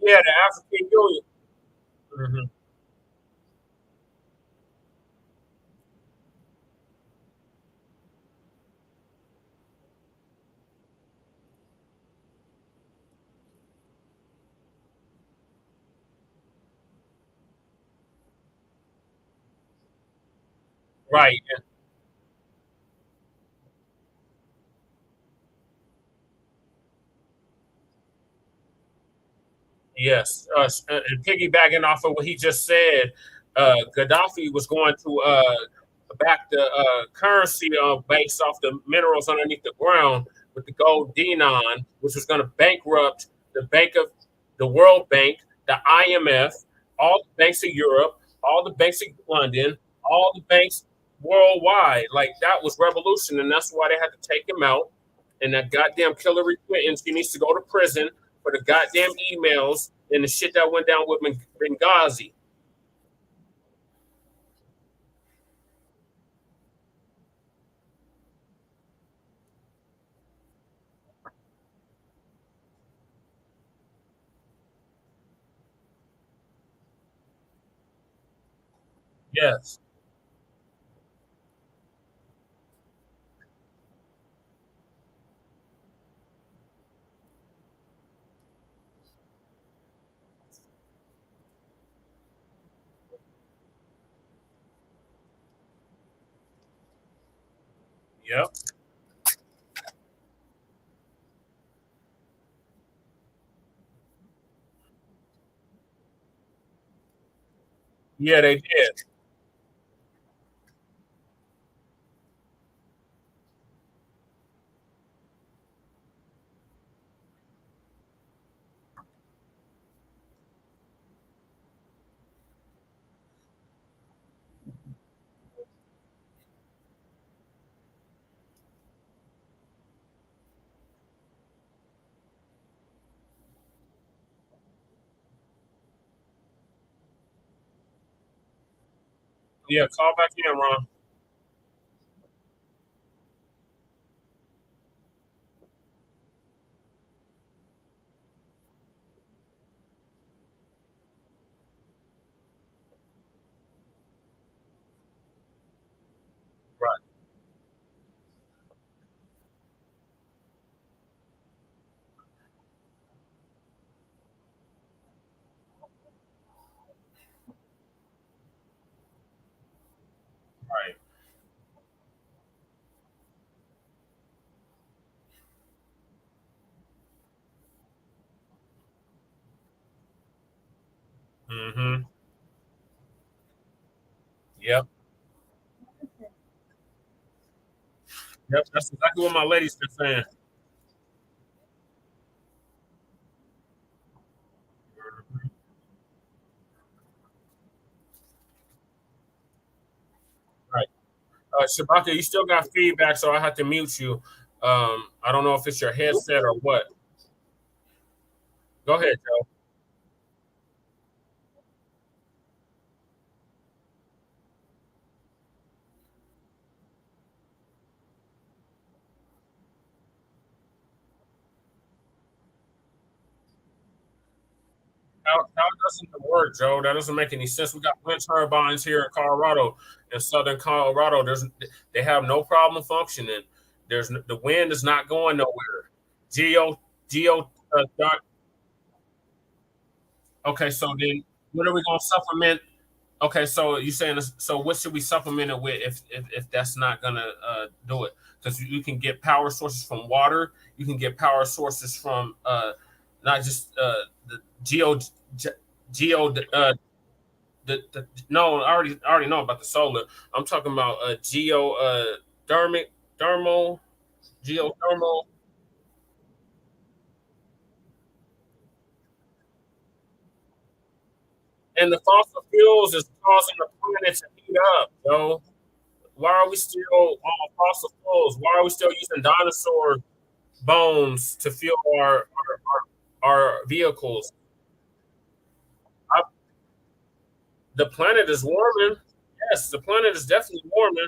Yeah, the African Union. Mhm. Right. Yes, and piggybacking off of what he just said, Gaddafi was going to back the currency based off the minerals underneath the ground with the gold denon, which was going to bankrupt the Bank of the World Bank, the IMF, all the banks of Europe, all the banks of London, all the banks worldwide. Like that was revolution, and that's why they had to take him out. And that goddamn Hillary Clinton, she needs to go to prison for the goddamn emails and the shit that went down with Benghazi. Yes. Yep. Yeah, they did. Yeah, call back in, Ron. Right. Right. Mm-hmm. Yep. Yep. That's exactly what my lady's been saying. Right. Shabaka, you still got feedback, so I have to mute you. I don't know if it's your headset or what. Go ahead, Joe. How doesn't it work, Joe? That doesn't make any sense. We got wind turbines here in Colorado, in southern Colorado. They have no problem functioning. The wind is not going nowhere. Geo geo Okay, so then what are we gonna supplement? Okay, so you saying so? What should we supplement it with if that's not gonna do it? Because you can get power sources from water. You can get power sources from not just the ge- geo no. I already know about the solar. I'm talking about geo thermic thermal geothermal, and the fossil fuels is causing the planet to heat up, yo. Why are we still on fossil fuels? Why are we still using dinosaur bones to fuel our vehicles? I, the planet is warming. Yes, the planet is definitely warming.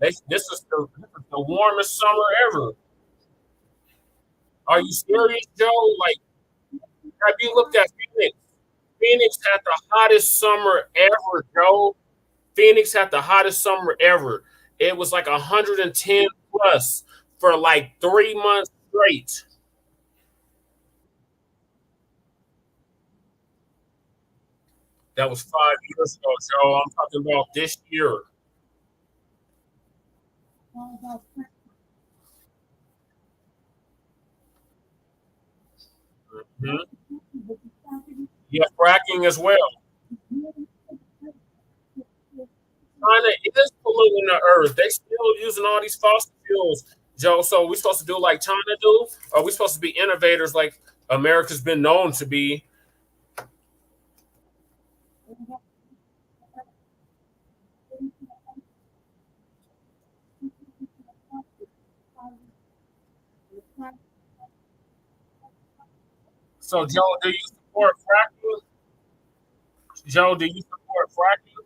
This is the warmest summer ever. Are you serious, Joe? Like, have you looked at Phoenix? Phoenix had the hottest summer ever, Joe. Phoenix had the hottest summer ever. It was like 110 plus for like 3 months straight. That was 5 years ago, Joe. I'm talking about this year. Mhm. Yeah, fracking as well. China is polluting the earth. They still using all these fossil fuels, Joe. So we supposed to do like China do, or we supposed to be innovators like America's been known to be? So Joe, do you support fracking? Joe, do you support fracking?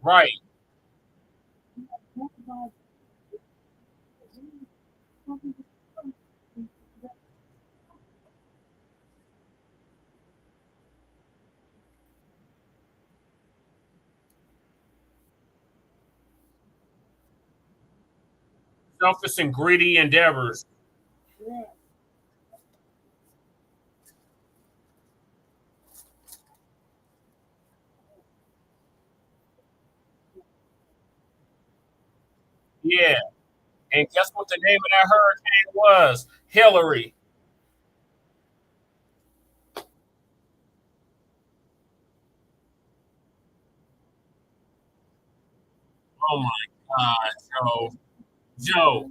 Right. Selfish and greedy endeavors. Yeah. And guess what the name of that hurricane was? Hillary. Oh my God, Joe. Joe.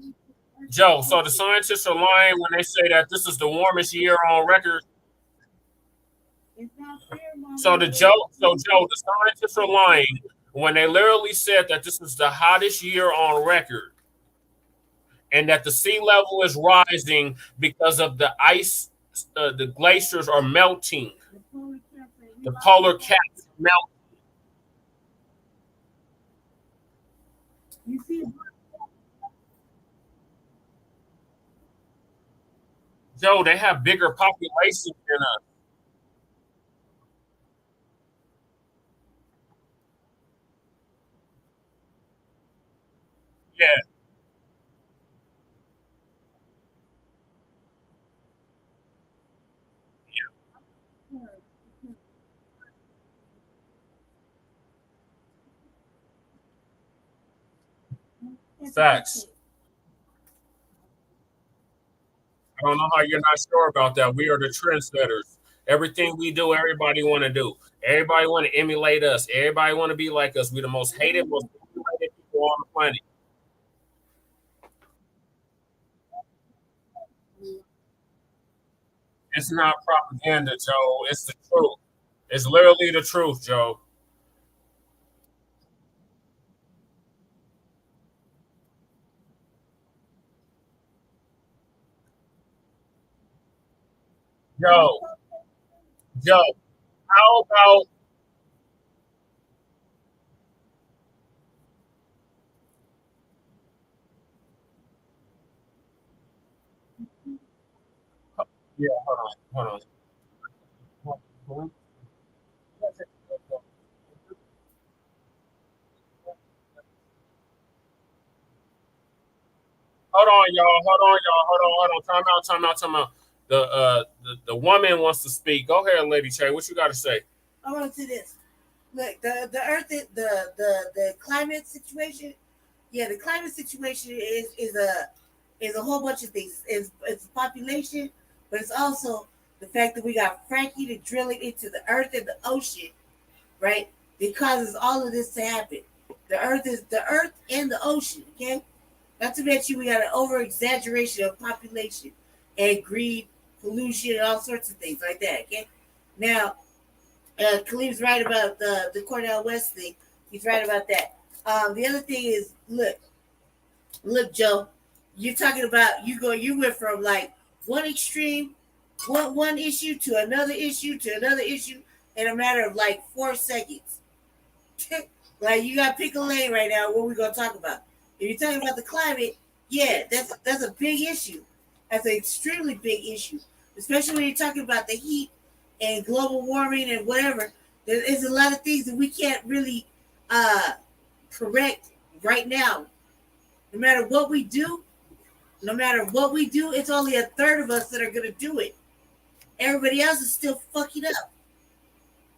Joe. So the scientists are lying when they say that this is the warmest year on record. So the scientists are lying when they literally said that this is the hottest year on record, and that the sea level is rising because of the ice. The glaciers are melting. The polar caps melt. Joe, they have bigger populations than us. Yeah, facts. I don't know how you're not sure about that. We are the trendsetters. Everything we do, everybody want to do. Everybody want to emulate us. Everybody want to be like us. We the most hated, most emulated people on the planet. It's not propaganda, Joe. It's the truth. It's literally the truth, Joe. Joe, Joe, how about yeah, hold on. Hold on. Hold on, y'all. Hold on, y'all. Hold on. Time out, time out, time out. The woman wants to speak. Go ahead, Lady Che. What you got to say? I want to say this. Look, the earth, the climate situation. Yeah, the climate situation is a whole bunch of things. It's population, but it's also the fact that we got fracking and drilling into the earth and the ocean, right? It causes all of this to happen. The earth and the ocean. Okay, not to mention we got an over exaggeration of population and greed, pollution, and all sorts of things like that. Okay, now Khalif's right about the Cornell West thing. He's right about that. The other thing is, look, Joe, you're talking about you went from like one extreme, one issue to another issue in a matter of like 4 seconds. Like you got to pick a lane right now. What we gonna talk about? If you're talking about the climate, yeah, that's a big issue. That's an extremely big issue, especially when you're talking about the heat and global warming and whatever. There is a lot of things that we can't really uh, correct right now. No matter what we do, no matter what we do, it's only a third of us that are gonna do it. Everybody else is still fucking up.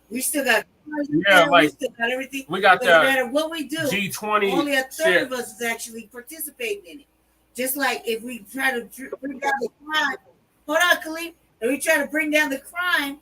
We still got Yeah, we like still got everything. we got But no the matter what we do, G20 only a third shit. of us is actually participating in it. Just like if we try to bring down the crime, hold on, Khalif. If we try to bring down the crime,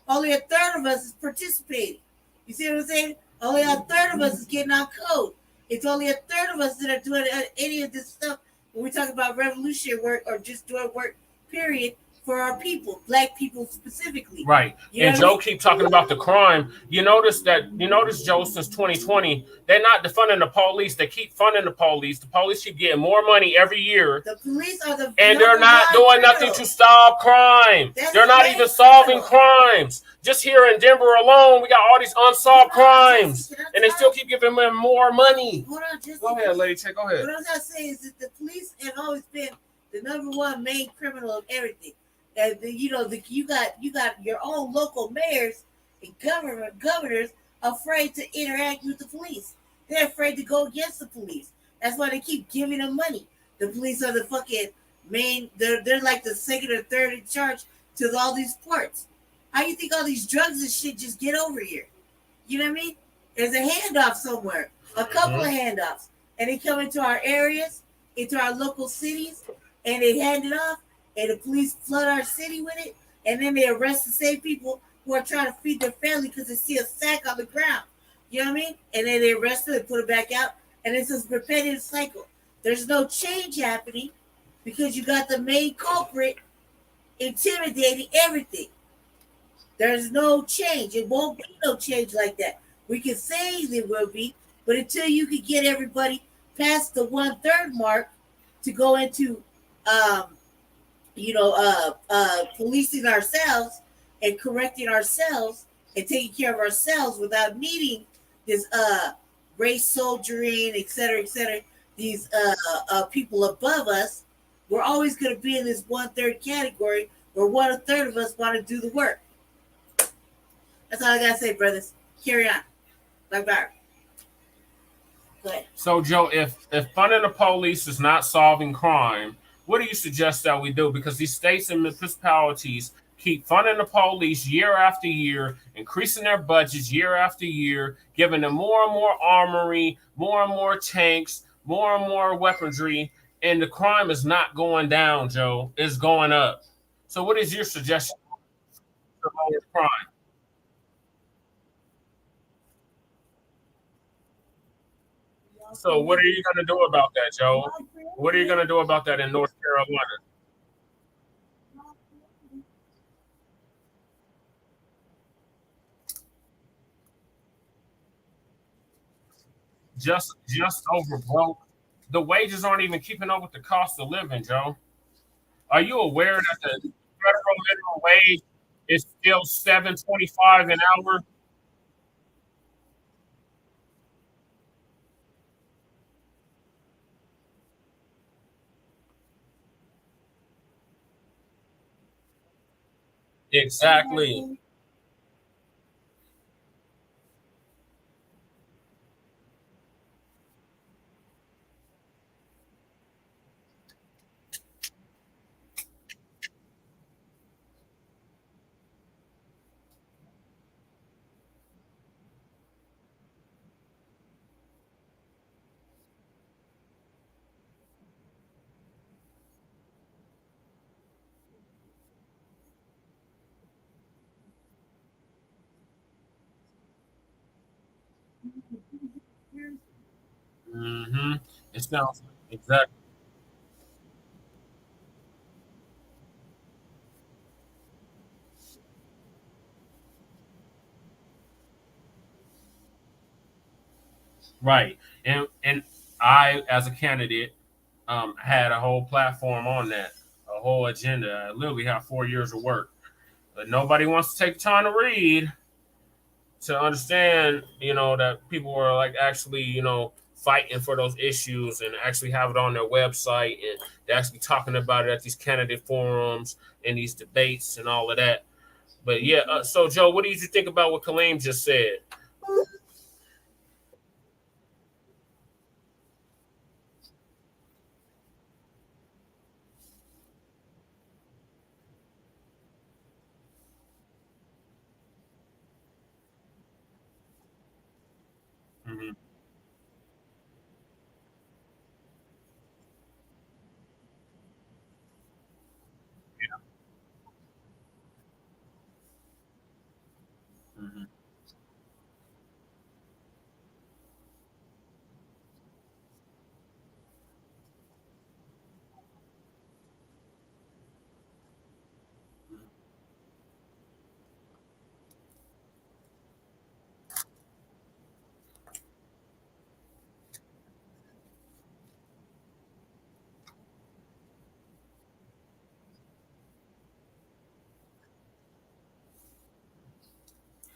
only a third of us is participating. You see what I'm saying? Only a third of us is getting on code. It's only a third of us that are doing any of this stuff when we talk about revolutionary work or just doing work, period, for our people, black people specifically. Right. You know And what I Joe mean? keep talking about the crime. You notice Joe since 2020, they're not defunding the police. They keep funding the police. The police keep getting more money every year. The police are the And number they're not one doing criminal. nothing to stop crime. That's They're the not main even solving criminal. crimes. Just here in Denver alone, we got all these unsolved crimes. Jesse, And they still keep giving them more money. hold on, Jesse. Go ahead, lady. Go ahead. What I was gonna say is that the police have always been the number one main criminal of everything. And you got your own local mayors and governors afraid to interact with the police. They're afraid to go against the police. That's why they keep giving them money. The police are the fucking main. They're like the second or third in charge to all these ports. How you think all these drugs and shit just get over here? You know what I mean? There's a handoff somewhere, a couple of handoffs, and they come into our areas, into our local cities, and they hand it off, and the police flood our city with it, and then they arrest the same people who are trying to feed their family because they see a sack on the ground. You know what I mean? And then they arrest them and put it back out, and it's this repetitive cycle. There's no change happening because you got the main culprit intimidating everything. There's no change. It won't be no change like that. We can say there will be, but until you can get everybody past the 1/3 mark to go into, policing ourselves and correcting ourselves and taking care of ourselves without needing this race soldiering, et cetera, these people above us, we're always going to be in this 1/3 category where 1/3 of us want to do the work. That's all I gotta say, brothers. Carry on. Like Byron. Go ahead. So, Joe, if funding the police is not solving crime, what do you suggest that we do? Because these states and municipalities keep funding the police year after year, increasing their budgets year after year, giving them more and more armory, more and more tanks, more and more weaponry, and the crime is not going down, Joe. It's going up. So, what is your suggestion to lower crime? So what are you going to do about that, Joe? What are you going to do about that in North Carolina? Just over broke. The wages aren't even keeping up with the cost of living, Joe. Are you aware that the federal minimum wage is still 7.25 an hour? Exactly. Mm-hmm. It sounds exactly right. And I, as a candidate, had a whole platform on that, a whole agenda. I literally have 4 years of work, but nobody wants to take time to read to understand, that people are like actually, fighting for those issues and actually have it on their website and they're actually talking about it at these candidate forums and these debates and all of that. But yeah, so Joe, what did you think about what Kaleem just said?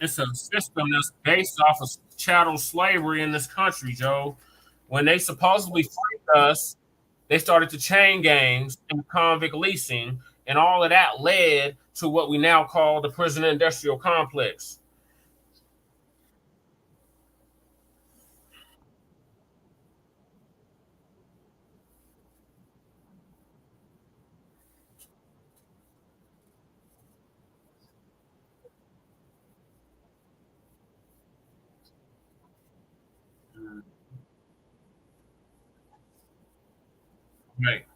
It's a system that's based off of chattel slavery in this country, Joe. When they supposedly freed us, they started to chain gangs and convict leasing, and all of that led to what we now call the prison industrial complex. Right.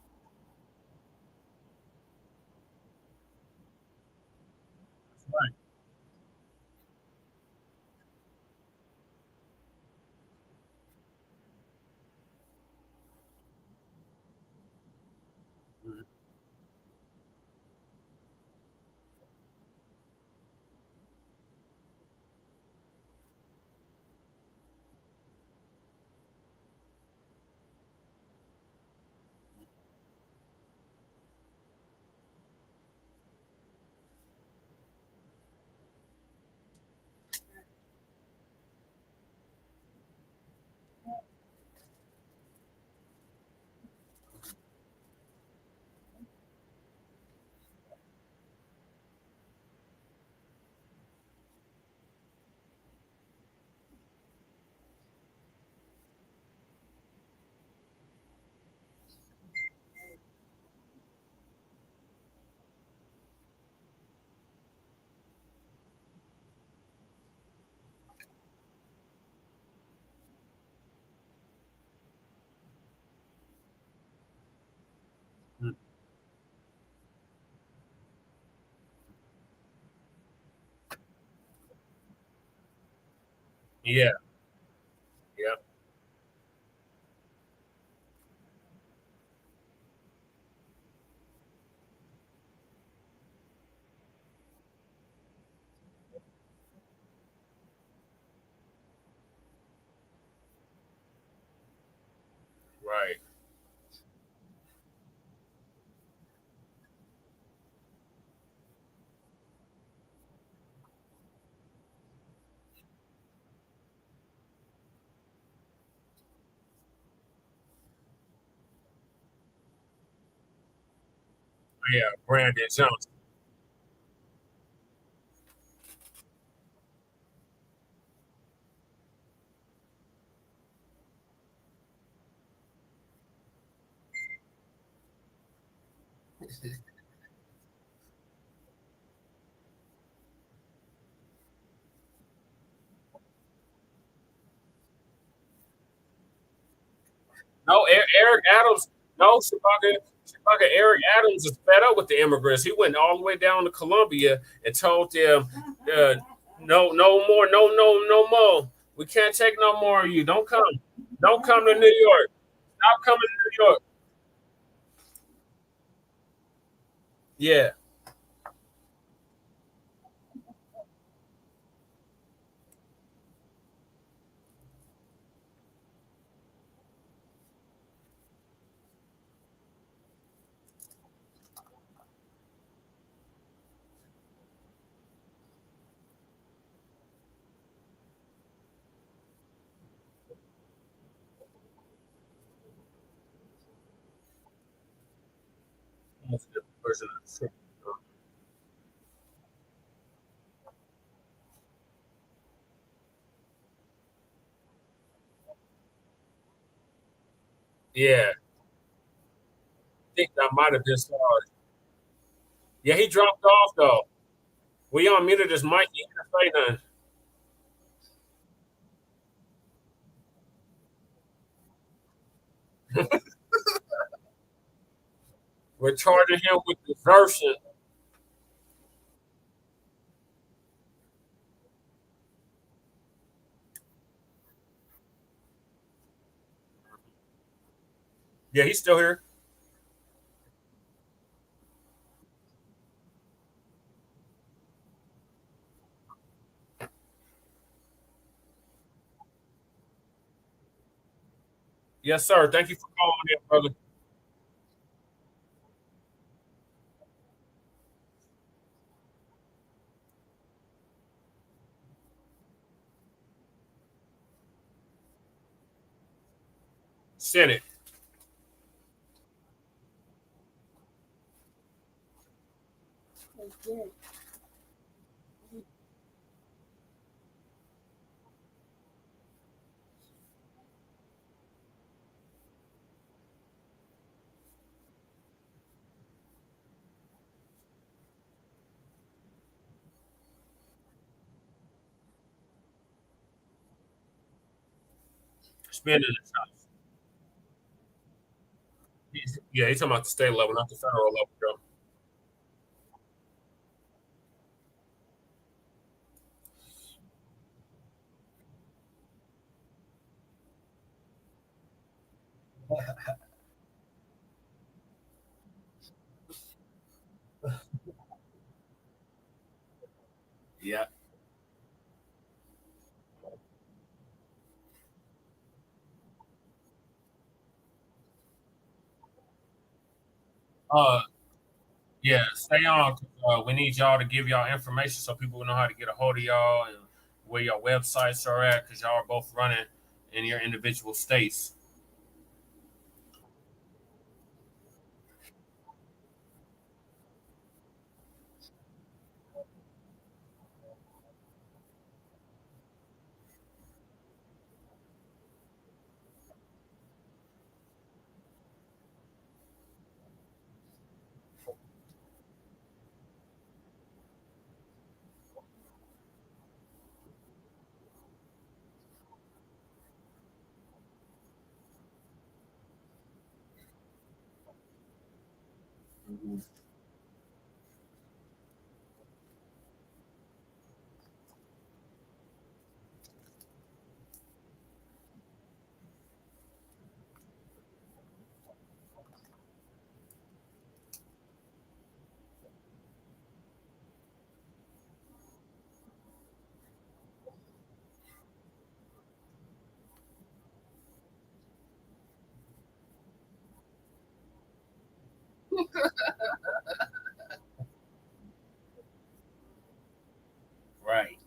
Right. Yeah. Yeah. Right. Yeah. Brandon Johnson. No, Eric Adams. No, Shabaka. Eric Adams is fed up with the immigrants. He went all the way down to Colombia and told them, uh, "No, no more. No, no, no more. We can't take no more of you. Don't come. Don't come to New York. Stop coming to New York." Yeah. Yeah. I think that might have been sorry. Yeah, he dropped off though. We unmuted his mic. He didn't say nothing. We're charging him with desertion. Yeah, he's still here. Yes, sir. Thank you for calling in, brother. Senate. Spending the time. Yeah, he's talking about the state level, not the federal level, bro. Yeah. Uh, yeah. Stay on. 'Cause, we need y'all to give y'all information so people will know how to get a hold of y'all and where your websites are at, because y'all are both running in your individual states. Right.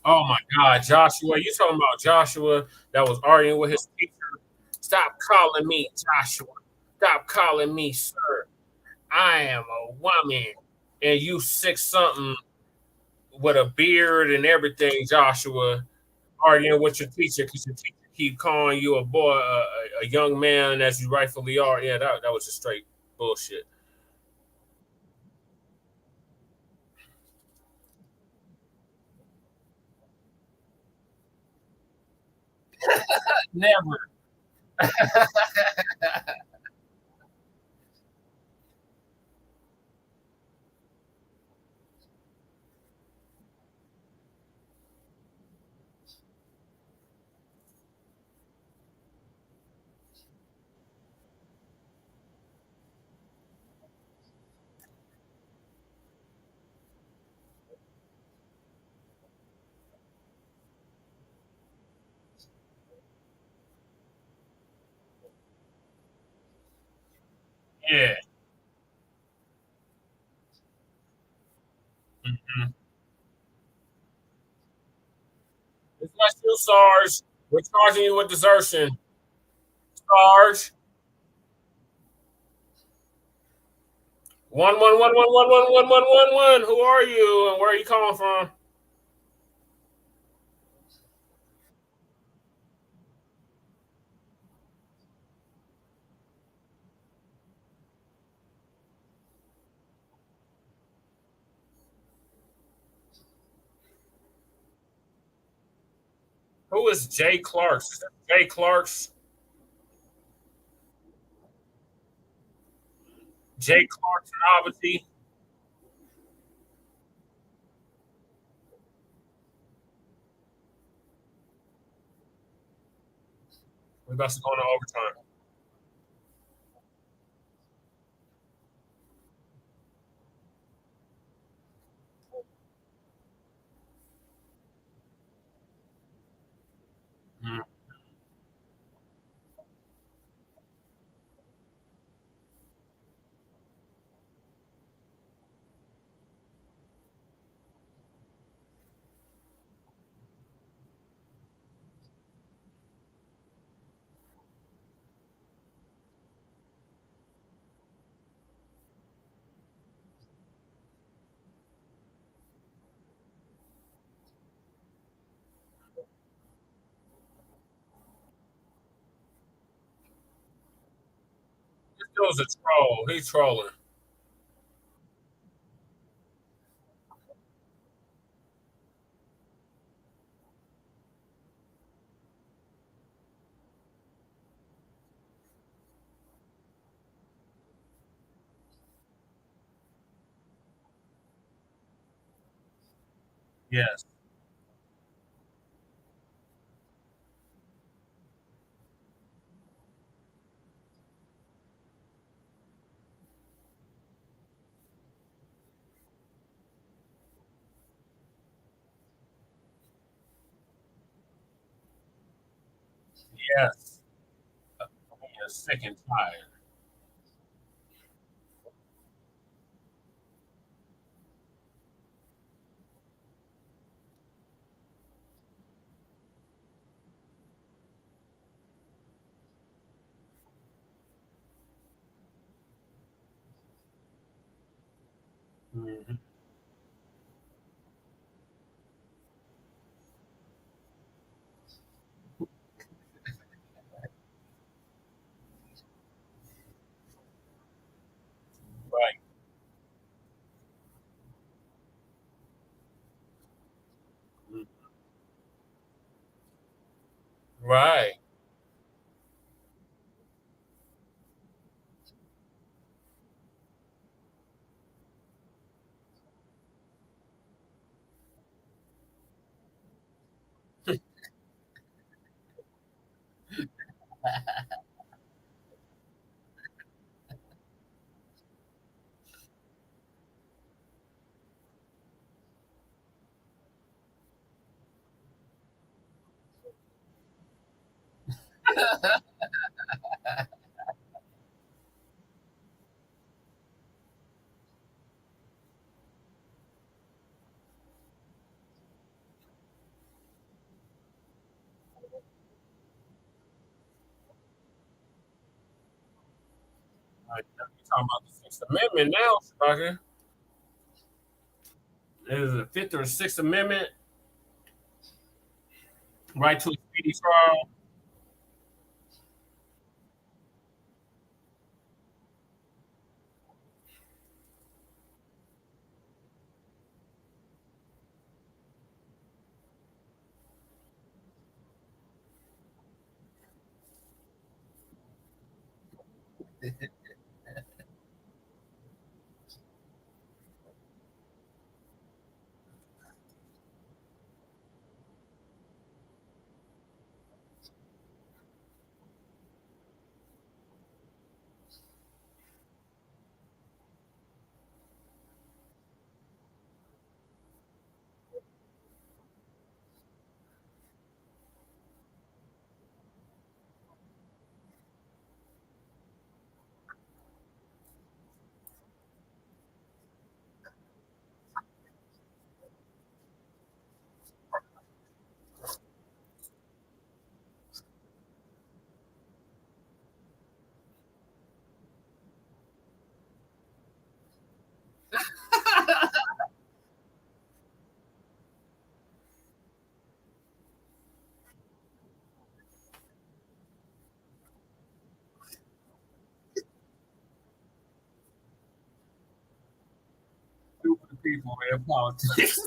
Oh my God, Joshua! You talking about Joshua that was arguing with his teacher? Stop calling me Joshua. Stop calling me sir. I am a woman, and you six something with a beard and everything, Joshua, arguing with your teacher because your teacher keep calling you a boy, a young man, as you rightfully are. Yeah, that was just straight bullshit. Never. Yeah. Mhm. It's not you, Sarge. We're charging you with desertion. Sarge. 111111111. Who are you and where are you calling from? Who is Jay Clarks? Is that Jay Clarks? Jay Clarks and Abati. We're about to go into overtime. was a troll. He's trolling. Yes. Yes. You're sick and tired. Mhm. Right. Mhm. Right. Right. You're talking about the Sixth Amendment now, Shabaka. Is the Fifth or Sixth Amendment right to a speedy trial? Stupid people in politics.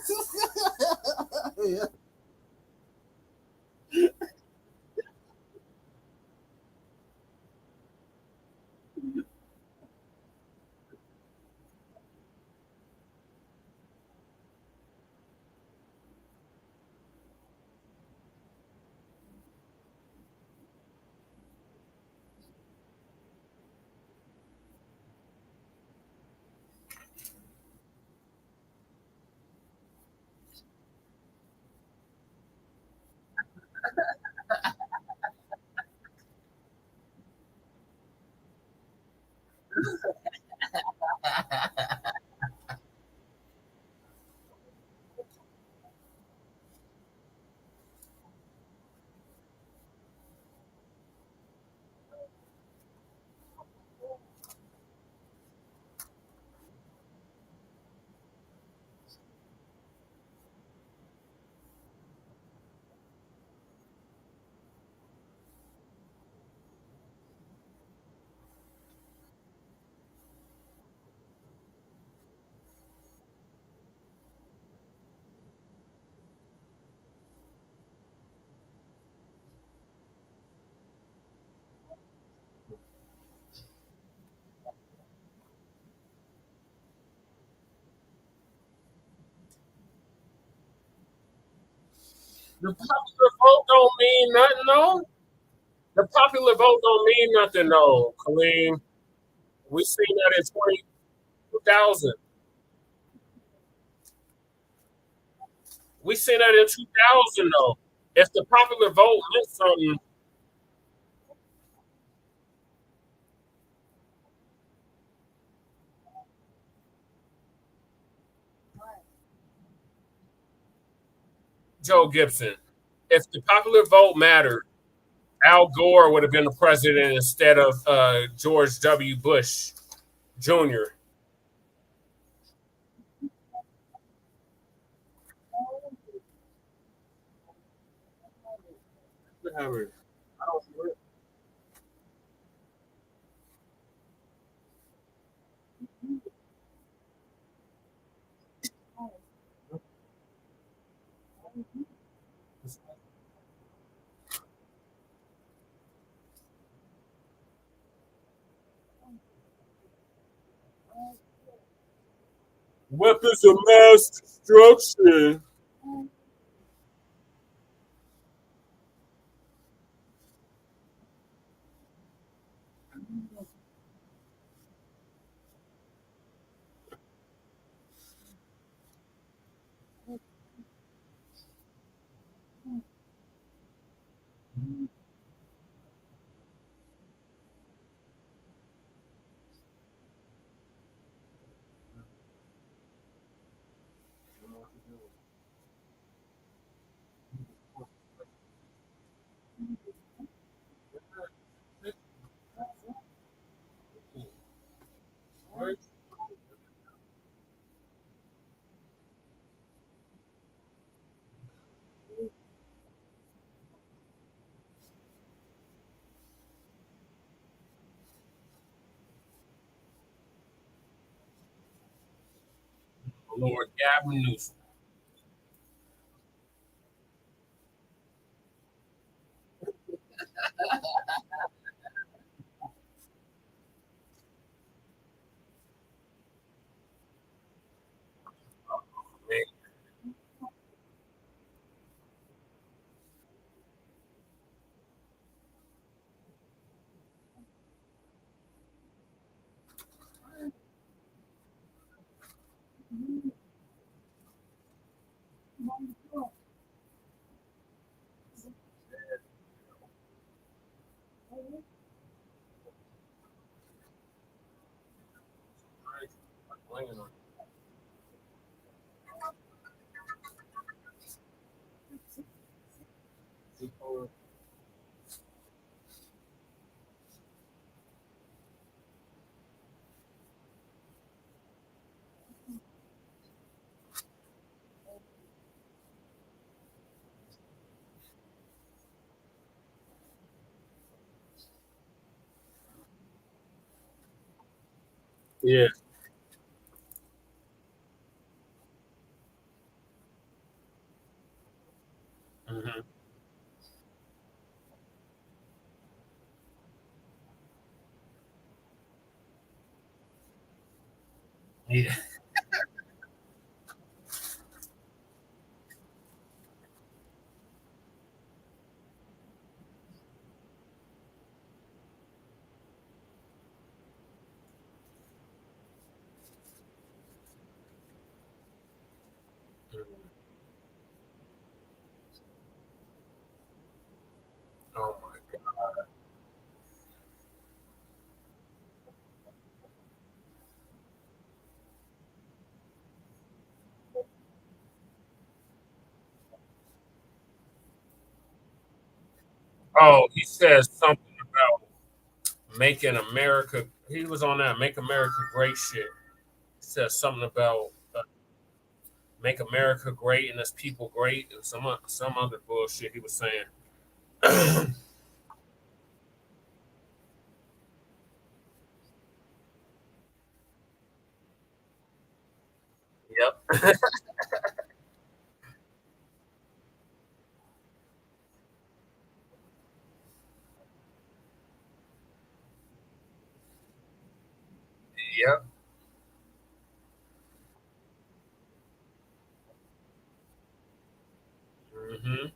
The popular vote don't mean nothing, no. The popular vote don't mean nothing, no, Kaleem. We seen that in 2000. We seen that in 2000, though. If the popular vote meant something, Joe Gibson, if the popular vote mattered, Al Gore would have been the president instead of George W. Bush Jr. Weapons of mass destruction. Lord Gavin Newsom. Man, yeah. Hmm. Yeah. Oh my God. Oh, he says something about making America. He was on that "Make America Great" shit. He says something about "Make America Great" and its people great, and some other bullshit he was saying. Yep. Yep. Hmm.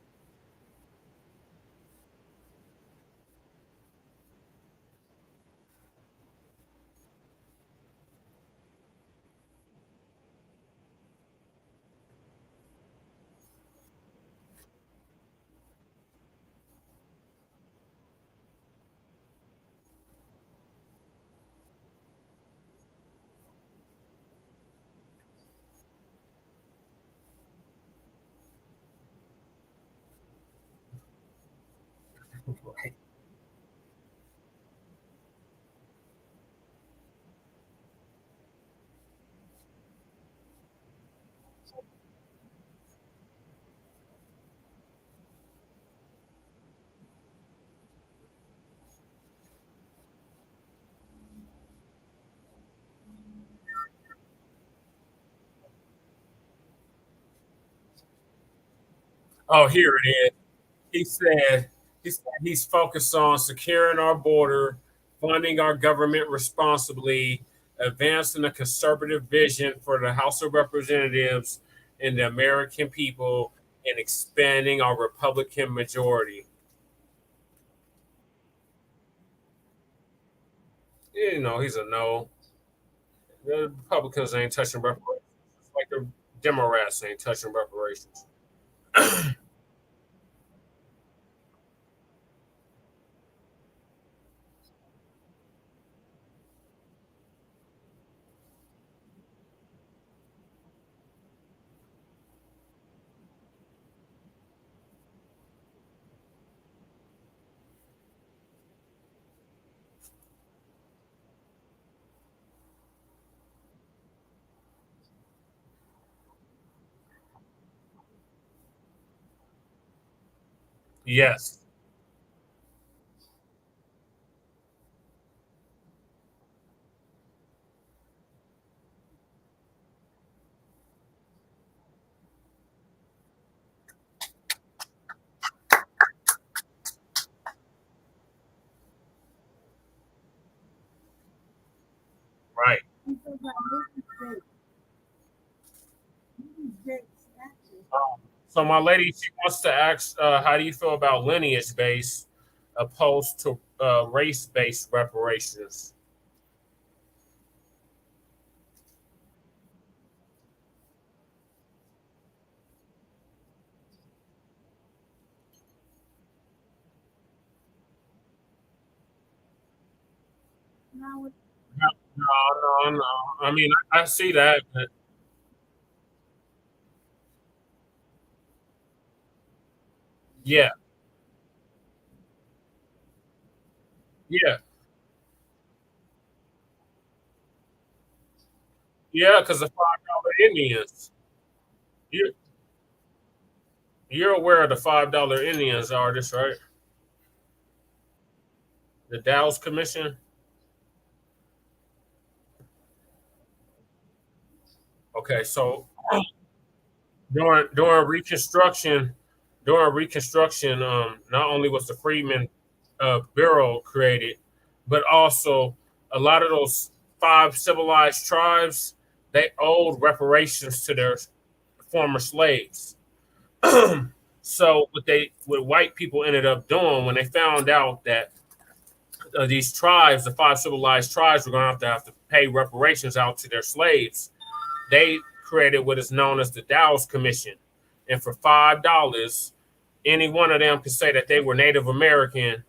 Oh, here it is. He said he's focused on securing our border, funding our government responsibly, advancing a conservative vision for the House of Representatives and the American people, and expanding our Republican majority. You know, he's a no. The Republicans ain't touching reparations. It's like the Democrats ain't touching reparations. Yes. Right. So my lady, she wants to ask, how do you feel about lineage based opposed to race based reparations? No, no, no. I mean, I see that, but yeah, yeah, yeah, because the $5 Indians. You you're aware of the $5 Indians artists, right? The Dow's Commission. Okay, so during Reconstruction, not only was the Freedmen Bureau created, but also a lot of those five civilized tribes, they owed reparations to their former slaves. So what white people ended up doing when they found out that these tribes, the five civilized tribes, were going to have to pay reparations out to their slaves, they created what is known as the Dow's Commission. And for $5, any one of them could say that they were Native American,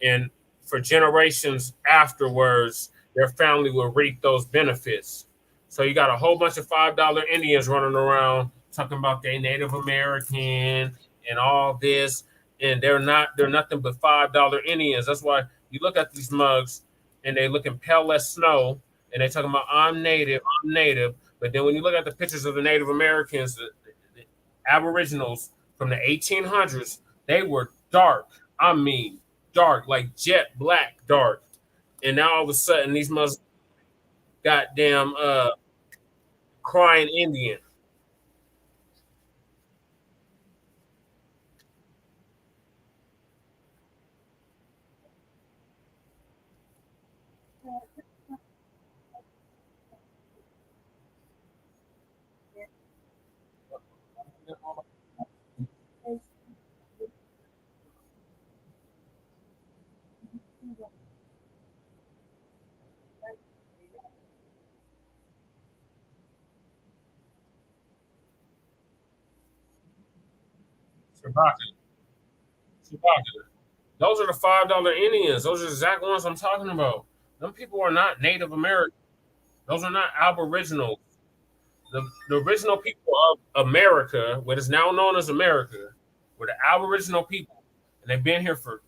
and for generations afterwards, their family will reap those benefits. So you got a whole bunch of $5 Indians running around talking about they Native American and all this, and they're nothing but $5 Indians. That's why you look at these mugs and they looking pale as snow, and they talking about I'm native. But then when you look at the pictures of the Native Americans, the Aboriginals from the 1800s, they were dark. I mean, dark, like jet black dark. And now all of a sudden, these must goddamn crying Indian. Shabaka, Shabaka. Those are the $5 Indians. Those are the exact ones I'm talking about. Them people are not Native American. Those are not Aboriginal. The original people of America, what is now known as America, were the Aboriginal people, and they've been here for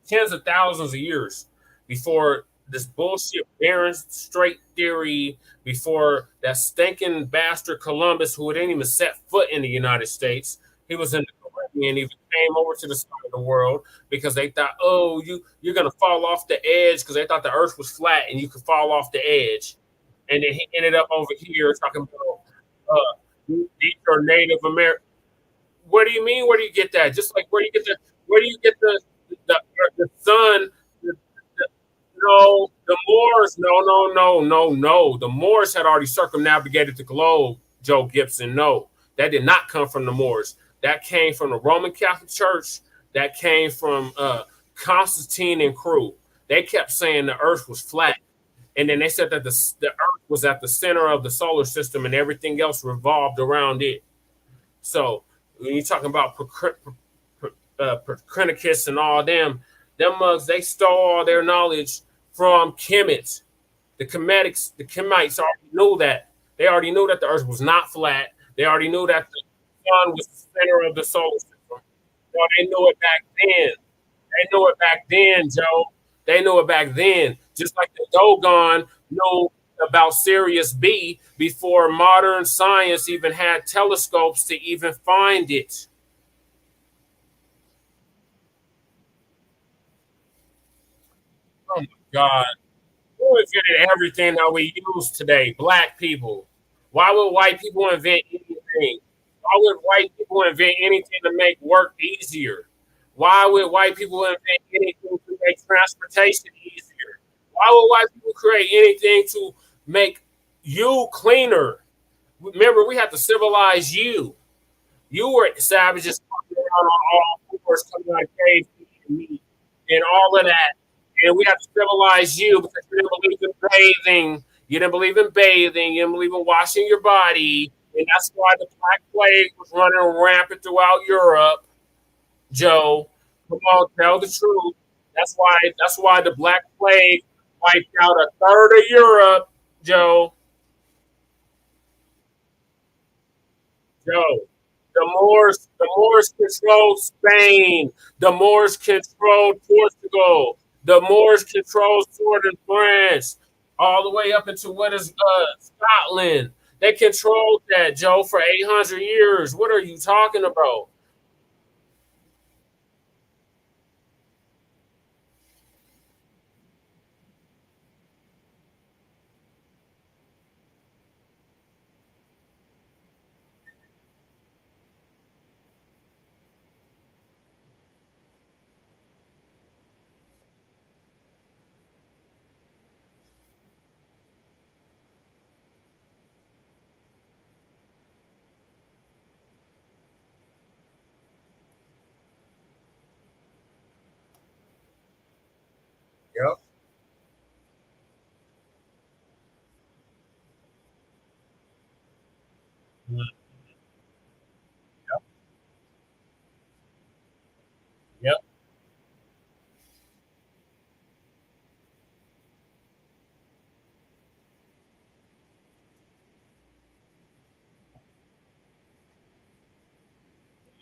tens of thousands of years before this bullshit Barren Strait theory, before that stinking bastard Columbus, who didn't even set foot in the United States. He was in the Caribbean. He came over to the side of the world because they thought, oh, you're gonna fall off the edge because they thought the Earth was flat and you could fall off the edge, and then he ended up over here talking about these are Native American. Where do you mean? Where do you get that? Just like where do you get the where do you get the sun? No, the Moors. No, no, no, no, no. The Moors had already circumnavigated the globe. Joe Gibson. No, that did not come from the Moors. That came from the Roman Catholic Church. That came from Constantine and crew. They kept saying the Earth was flat, and then they said that the Earth was at the center of the solar system, and everything else revolved around it. So when you're talking about Copernicus and all them mugs, they stole all their knowledge from Kemet. The Kemites already knew that. They already knew that the Earth was not flat. They already knew that the sun was the center of the solar system. So they knew it back then. They knew it back then, Joe. They knew it back then. Just like the Dogon knew about Sirius B before modern science even had telescopes to even find it. Oh my God. Who invented everything that we use today? Black people. Why would white people invent anything? Why would white people invent anything to make work easier? Why would white people invent anything to make transportation easier? Why would white people create anything to make you cleaner? Remember, we have to civilize you. You were savages walking around on all fours, coming out of caves, eating meat, and all of that. And we have to civilize you because you didn't believe in bathing. You didn't believe in bathing. You didn't believe in washing your body. And that's why the Black Plague was running rampant throughout Europe. Joe, come on, tell the truth. That's why the Black Plague wiped out a third of Europe, Joe. Joe. The Moors controlled Spain. The Moors controlled Portugal. The Moors controlled southern France, all the way up into what is Scotland. They controlled that, Joe, for 800 years. What are you talking about? Yep. Yep. Yep.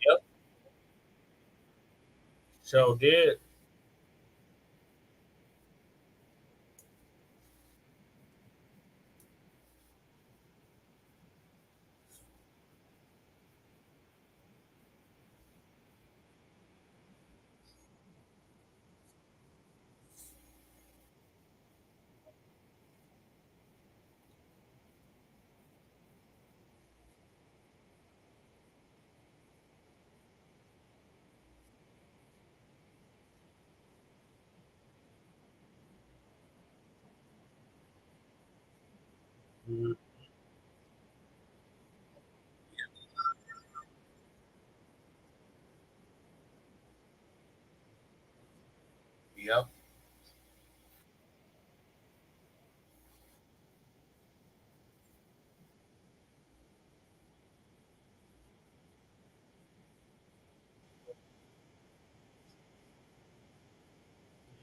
Yep. So did. Mhm. Yep.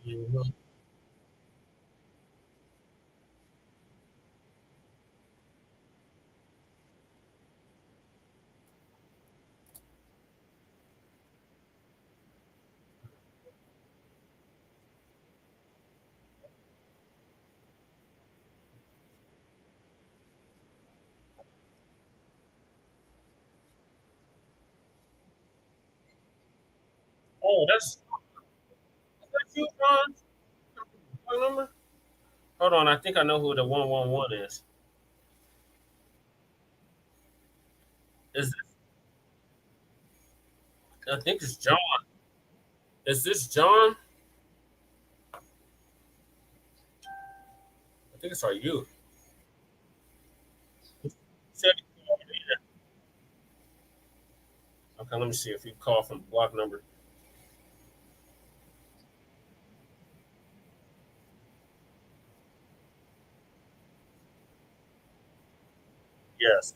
Mhm. Oh, that's you, John. Remember? Hold on, I think I know who the 111 is. Is I think it's John. Is this John? I think it's our youth. Said he called in. Okay, let me see if he called from the block number. Yes.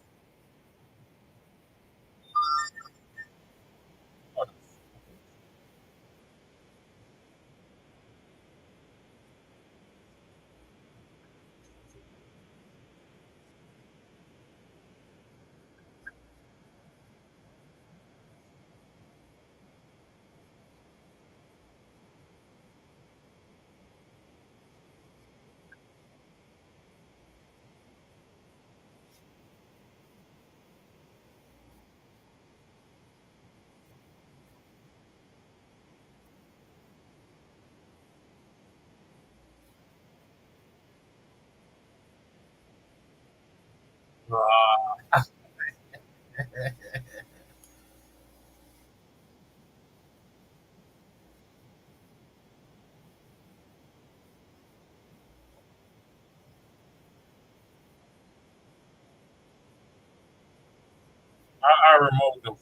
I removed him.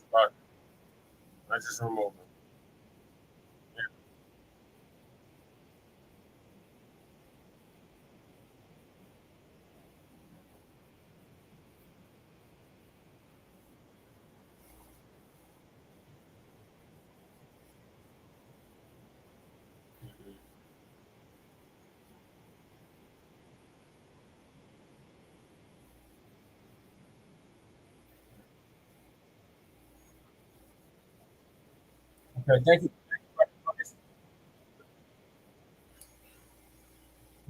I just removed him. Okay, thank you.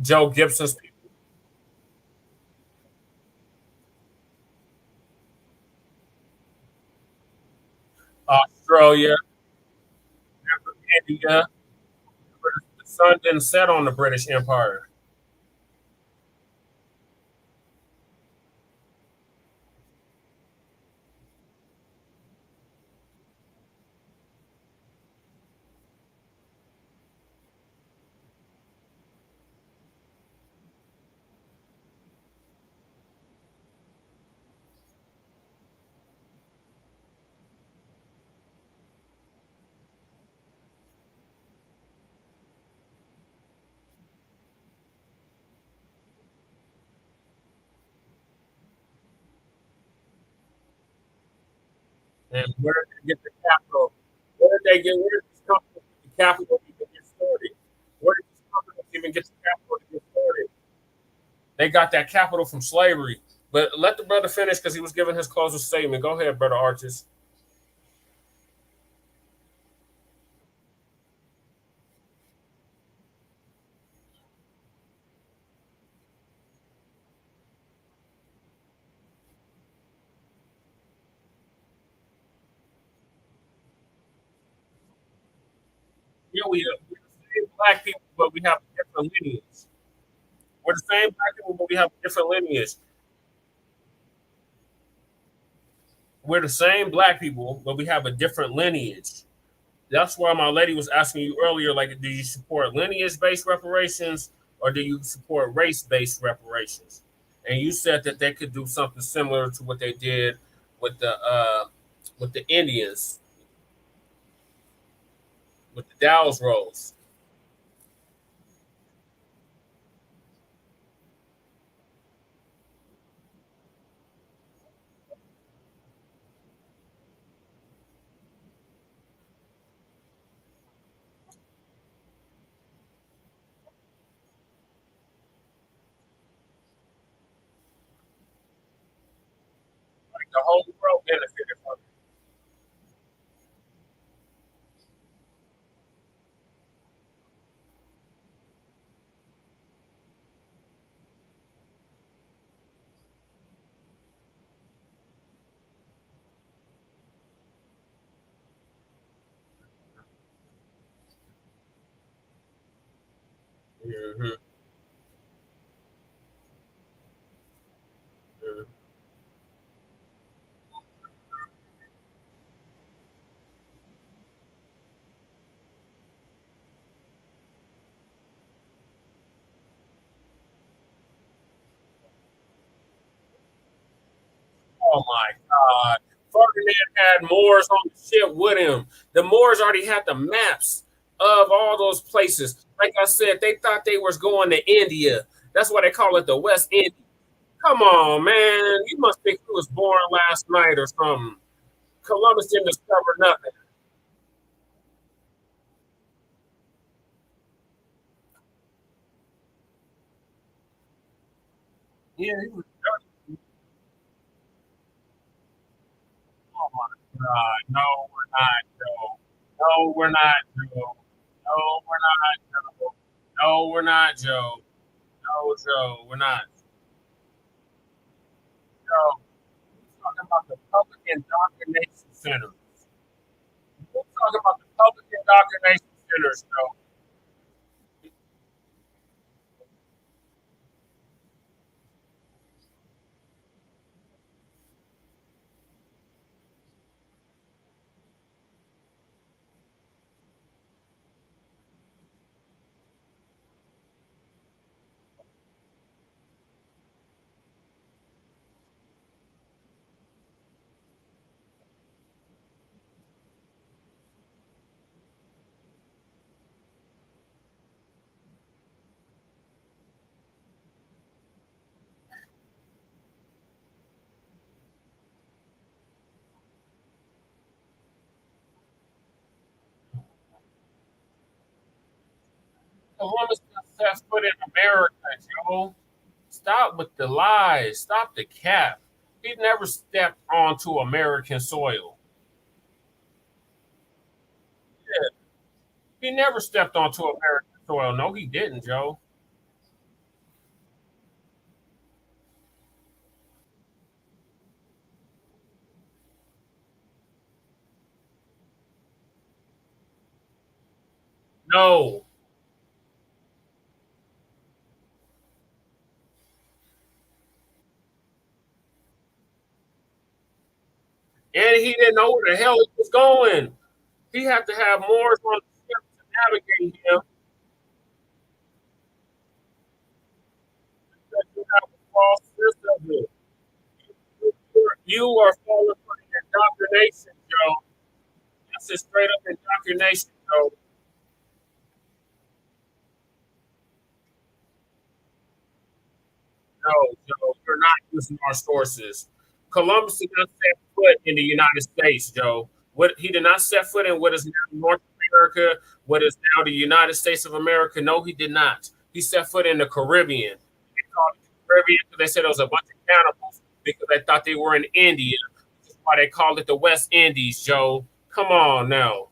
Joe Gibson's people. Australia, India. The sun didn't set on the British Empire. And where did they get the capital? Where did this company get the capital to even get started? Where did this company even get the capital to get started? They got that capital from slavery. But let the brother finish because he was giving his closing statement. Go ahead, brother Arches. Yeah, we're the same black people, but we have a different lineage. We're the same black people, but we have a different lineage. We're the same black people, but we have a different lineage. That's why my lady was asking you earlier, like, do you support lineage-based reparations or do you support race-based reparations? And you said that they could do something similar to what they did with the Indians, with the Dow's rolls. Like the whole world benefited from it. Oh my God. Ferdinand had Moors on the ship with him. The Moors already had the maps of all those places. Like I said, they thought they was going to India. That's why they call it the West Indies. Come on, man. You must think he was born last night or something. Columbus didn't discover nothing. Yeah, he was. Oh my God. No, we're not, Joe. No, we're not, Joe. No, we're not, Joe. No, we're not, Joe. No, Joe. We're not. Joe. We're talking about the public indoctrination centers. We're talking about the public indoctrination centers, Joe. Columbus set foot in America, Joe. Stop with the lies. Stop the cap. He never stepped onto American soil. Yeah, he never stepped onto American soil. No, he didn't, Joe. No. And he didn't know where the hell he was going. He had to have Moors on the ship to navigate him. Because you have a false system. You are falling for the indoctrination, Joe. That's a straight up indoctrination, Joe. No, Joe, you're not using our sources. Columbus did not set foot in the United States, Joe. What he did not set foot in what is now North America, what is now the United States of America. No, he did not. He set foot in the Caribbean. They called it the Caribbean because they said it was a bunch of cannibals because they thought they were in India. That's why they called it the West Indies, Joe. Come on now.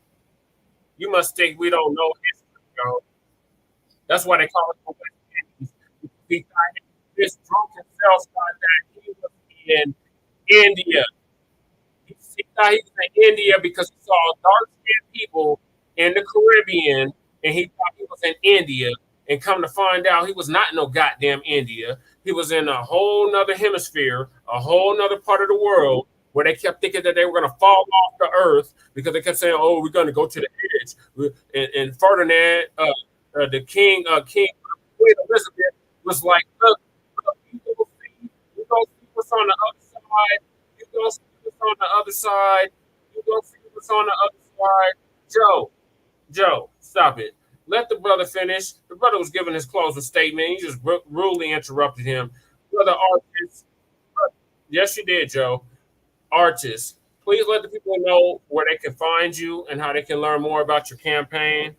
You must think we don't know history, Joe. That's why they call it the West Indies. He thought this drunken self thought that he was in India. He thought he was in India because he saw dark skinned people in the Caribbean and he thought he was in India. And come to find out, he was not in no goddamn India. He was in a whole nother hemisphere, a whole nother part of the world where they kept thinking that they were going to fall off the earth because they kept saying, "Oh, we're going to go to the edge." And Ferdinand, King Queen Elizabeth, was like, "Look, you go see, you go see what's on the other side. You go see what's on the other side. You go see what's on the other side." Joe, Joe, stop it. Let the brother finish. The brother was giving his closing statement. You just rudely interrupted him. Brother Artist, yes, you did, Joe. Artist, please let the people know where they can find you and how they can learn more about your campaign.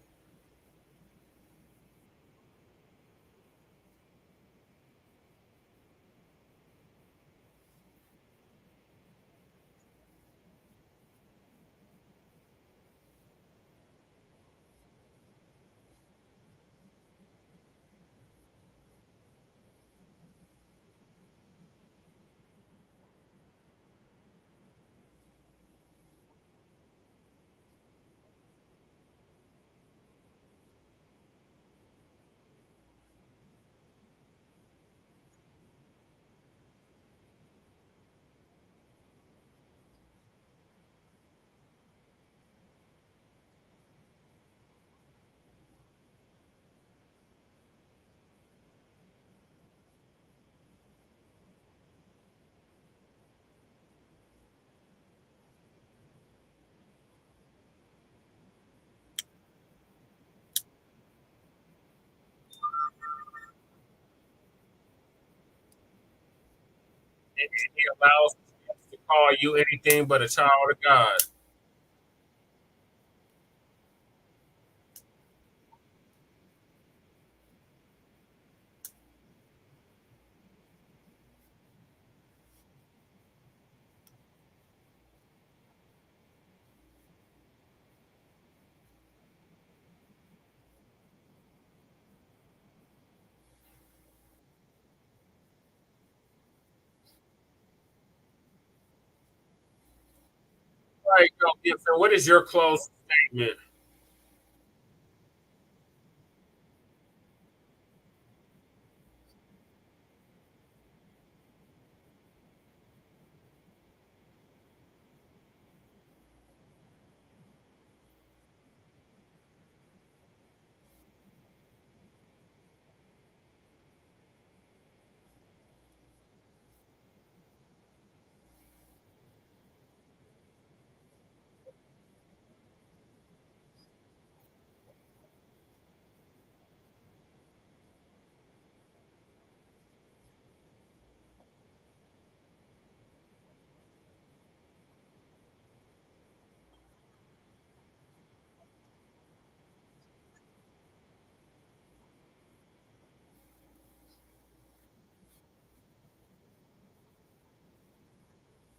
and he allows us to call you anything but a child of God. Right, go, Gibson. What is your closing statement?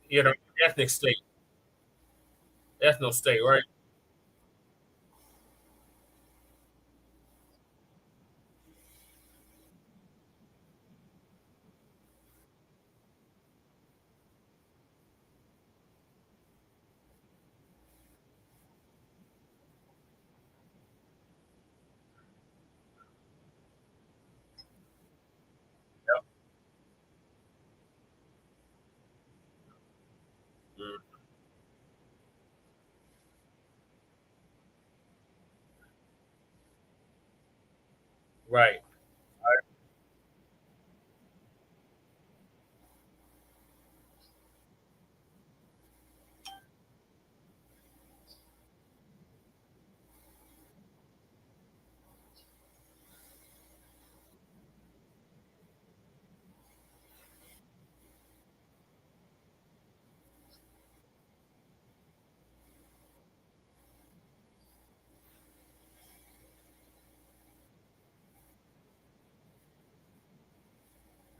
You know, ethnic state, ethno state, right? Yep. Mm, right.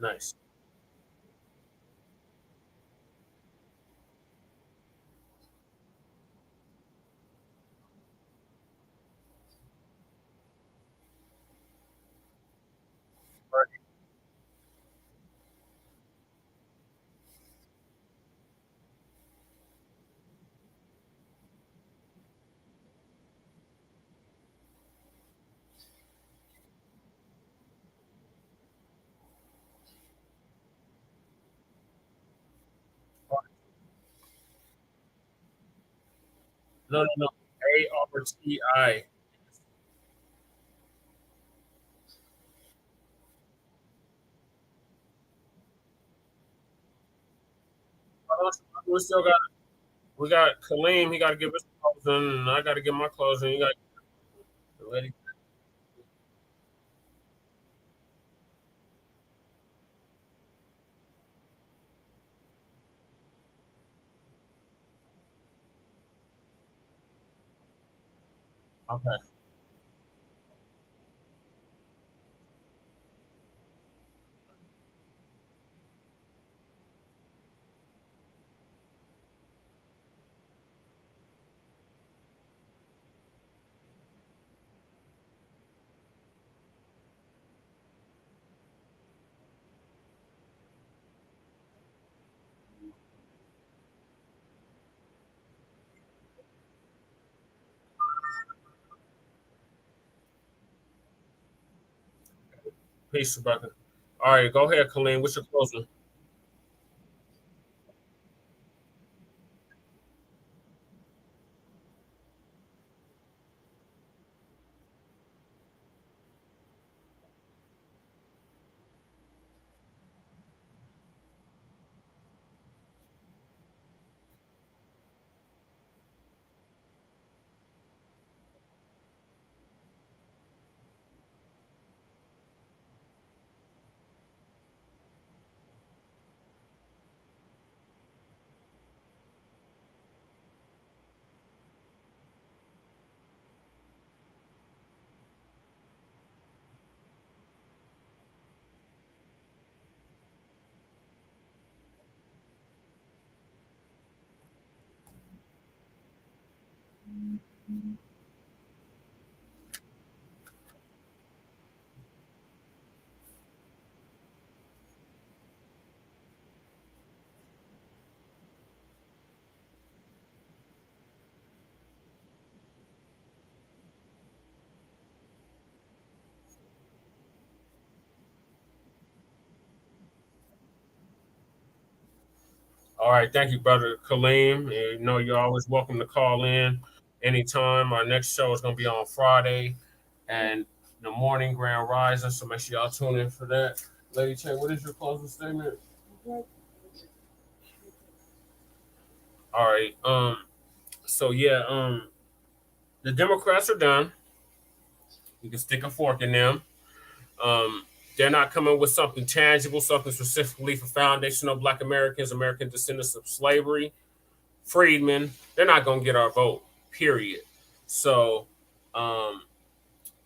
Nice. Right. No, no, no. ARTI. We still got. We got Kaleem. He got to give his closing, and I got to give my closing. You got to let it. Okay. Peace, brother. All right, go ahead, Kaleem. What's your closing? All right, thank you, brother Kaleem. You know you're always welcome to call in anytime. Our next show is going to be on Friday and the morning Grand Rising, so make sure y'all tune in for that. Lady Che, what is your closing statement? All right. So yeah. The Democrats are done. You can stick a fork in them. Um. They're not coming with something tangible, something specifically for foundational Black Americans, American descendants of slavery, freedmen. They're not going to get our vote. Period. So, um,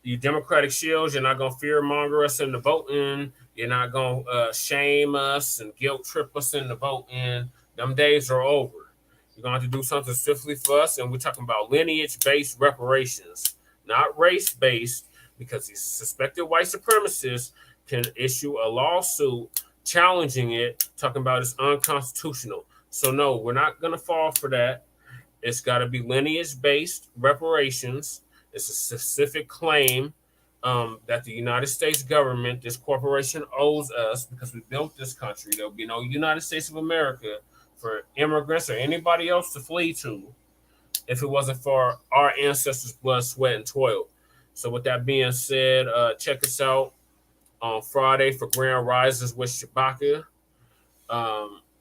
you Democratic shields, you're not going to fear monger us into voting. You're not going to shame us and guilt trip us into voting. Them days are over. You're going to have to do something swiftly for us. And we're talking about lineage based reparations, not race based, because these suspected white supremacists can issue a lawsuit challenging it, talking about it's unconstitutional. So, no, we're not going to fall for that. It's got to be lineage based reparations. It's a specific claim that the United States government, this corporation, owes us because we built this country. There'll be no United States of America for immigrants or anybody else to flee to if it wasn't for our ancestors' blood, sweat, and toil. So, with that being said, check us out on Friday for Grand Rises with Shabaka.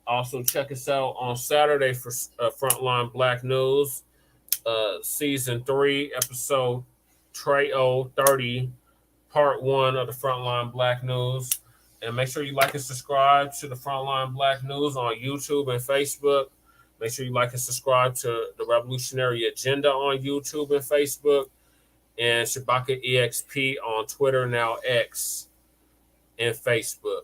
Also, check us out on Saturday for Frontline Black News, Season 3, Episode Trey 30, Part 1 of the Frontline Black News. And make sure you like and subscribe to the Frontline Black News on YouTube and Facebook. Make sure you like and subscribe to the Revolutionary Agenda on YouTube and Facebook. And Shabaka EXP on Twitter, now X, and Facebook.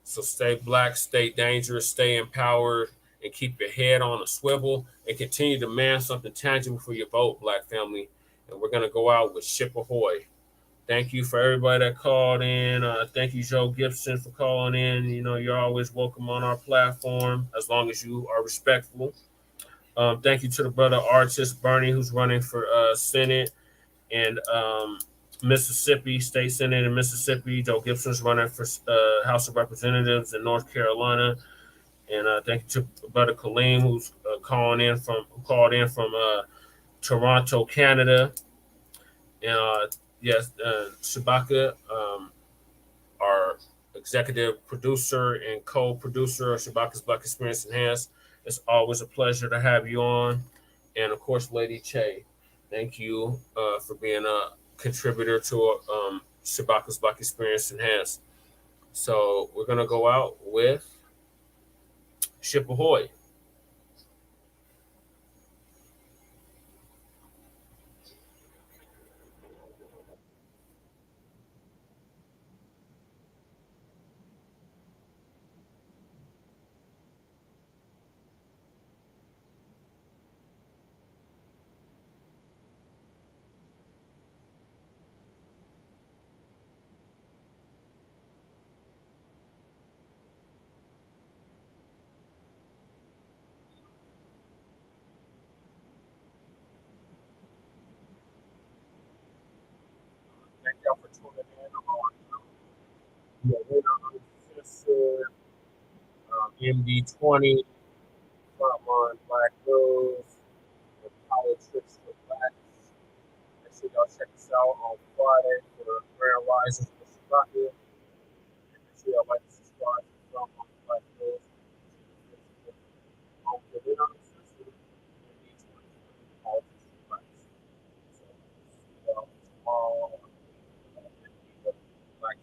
So stay black, stay dangerous, stay empowered, and keep your head on a swivel and continue to demand something tangible for your vote, Black family. And we're going to go out with Ship Ahoy. Thank you for everybody that called in. Thank you, Joe Gibson, for calling in. You know, you're always welcome on our platform as long as you are respectful. Thank you to the brother artist Bernie, who's running for Senate and Mississippi, State Senate in Mississippi. Joe Gibson's running for House of Representatives in North Carolina. And thank you to Brother Kaleem, who's who called in from Toronto, Canada. And yes, Shabaka, our executive producer and co-producer of Shabaka's Black Experience Enhanced. It's always a pleasure to have you on. And of course, Lady Che, thank you for being a contributor to Shabaka's Black Experience Enhanced. So we're gonna go out with Ship Ahoy. Thank y'all for tuning in on the Arena Uncensored MD20 Frontline Black News and Politics for Black. Make sure y'all check us out on Friday for the Grand Rising for Shabaka. And make sure y'all like and subscribe to the Frontline Black News on the Arena Uncensored MD20 Politics for Black. So see y'all tomorrow. Black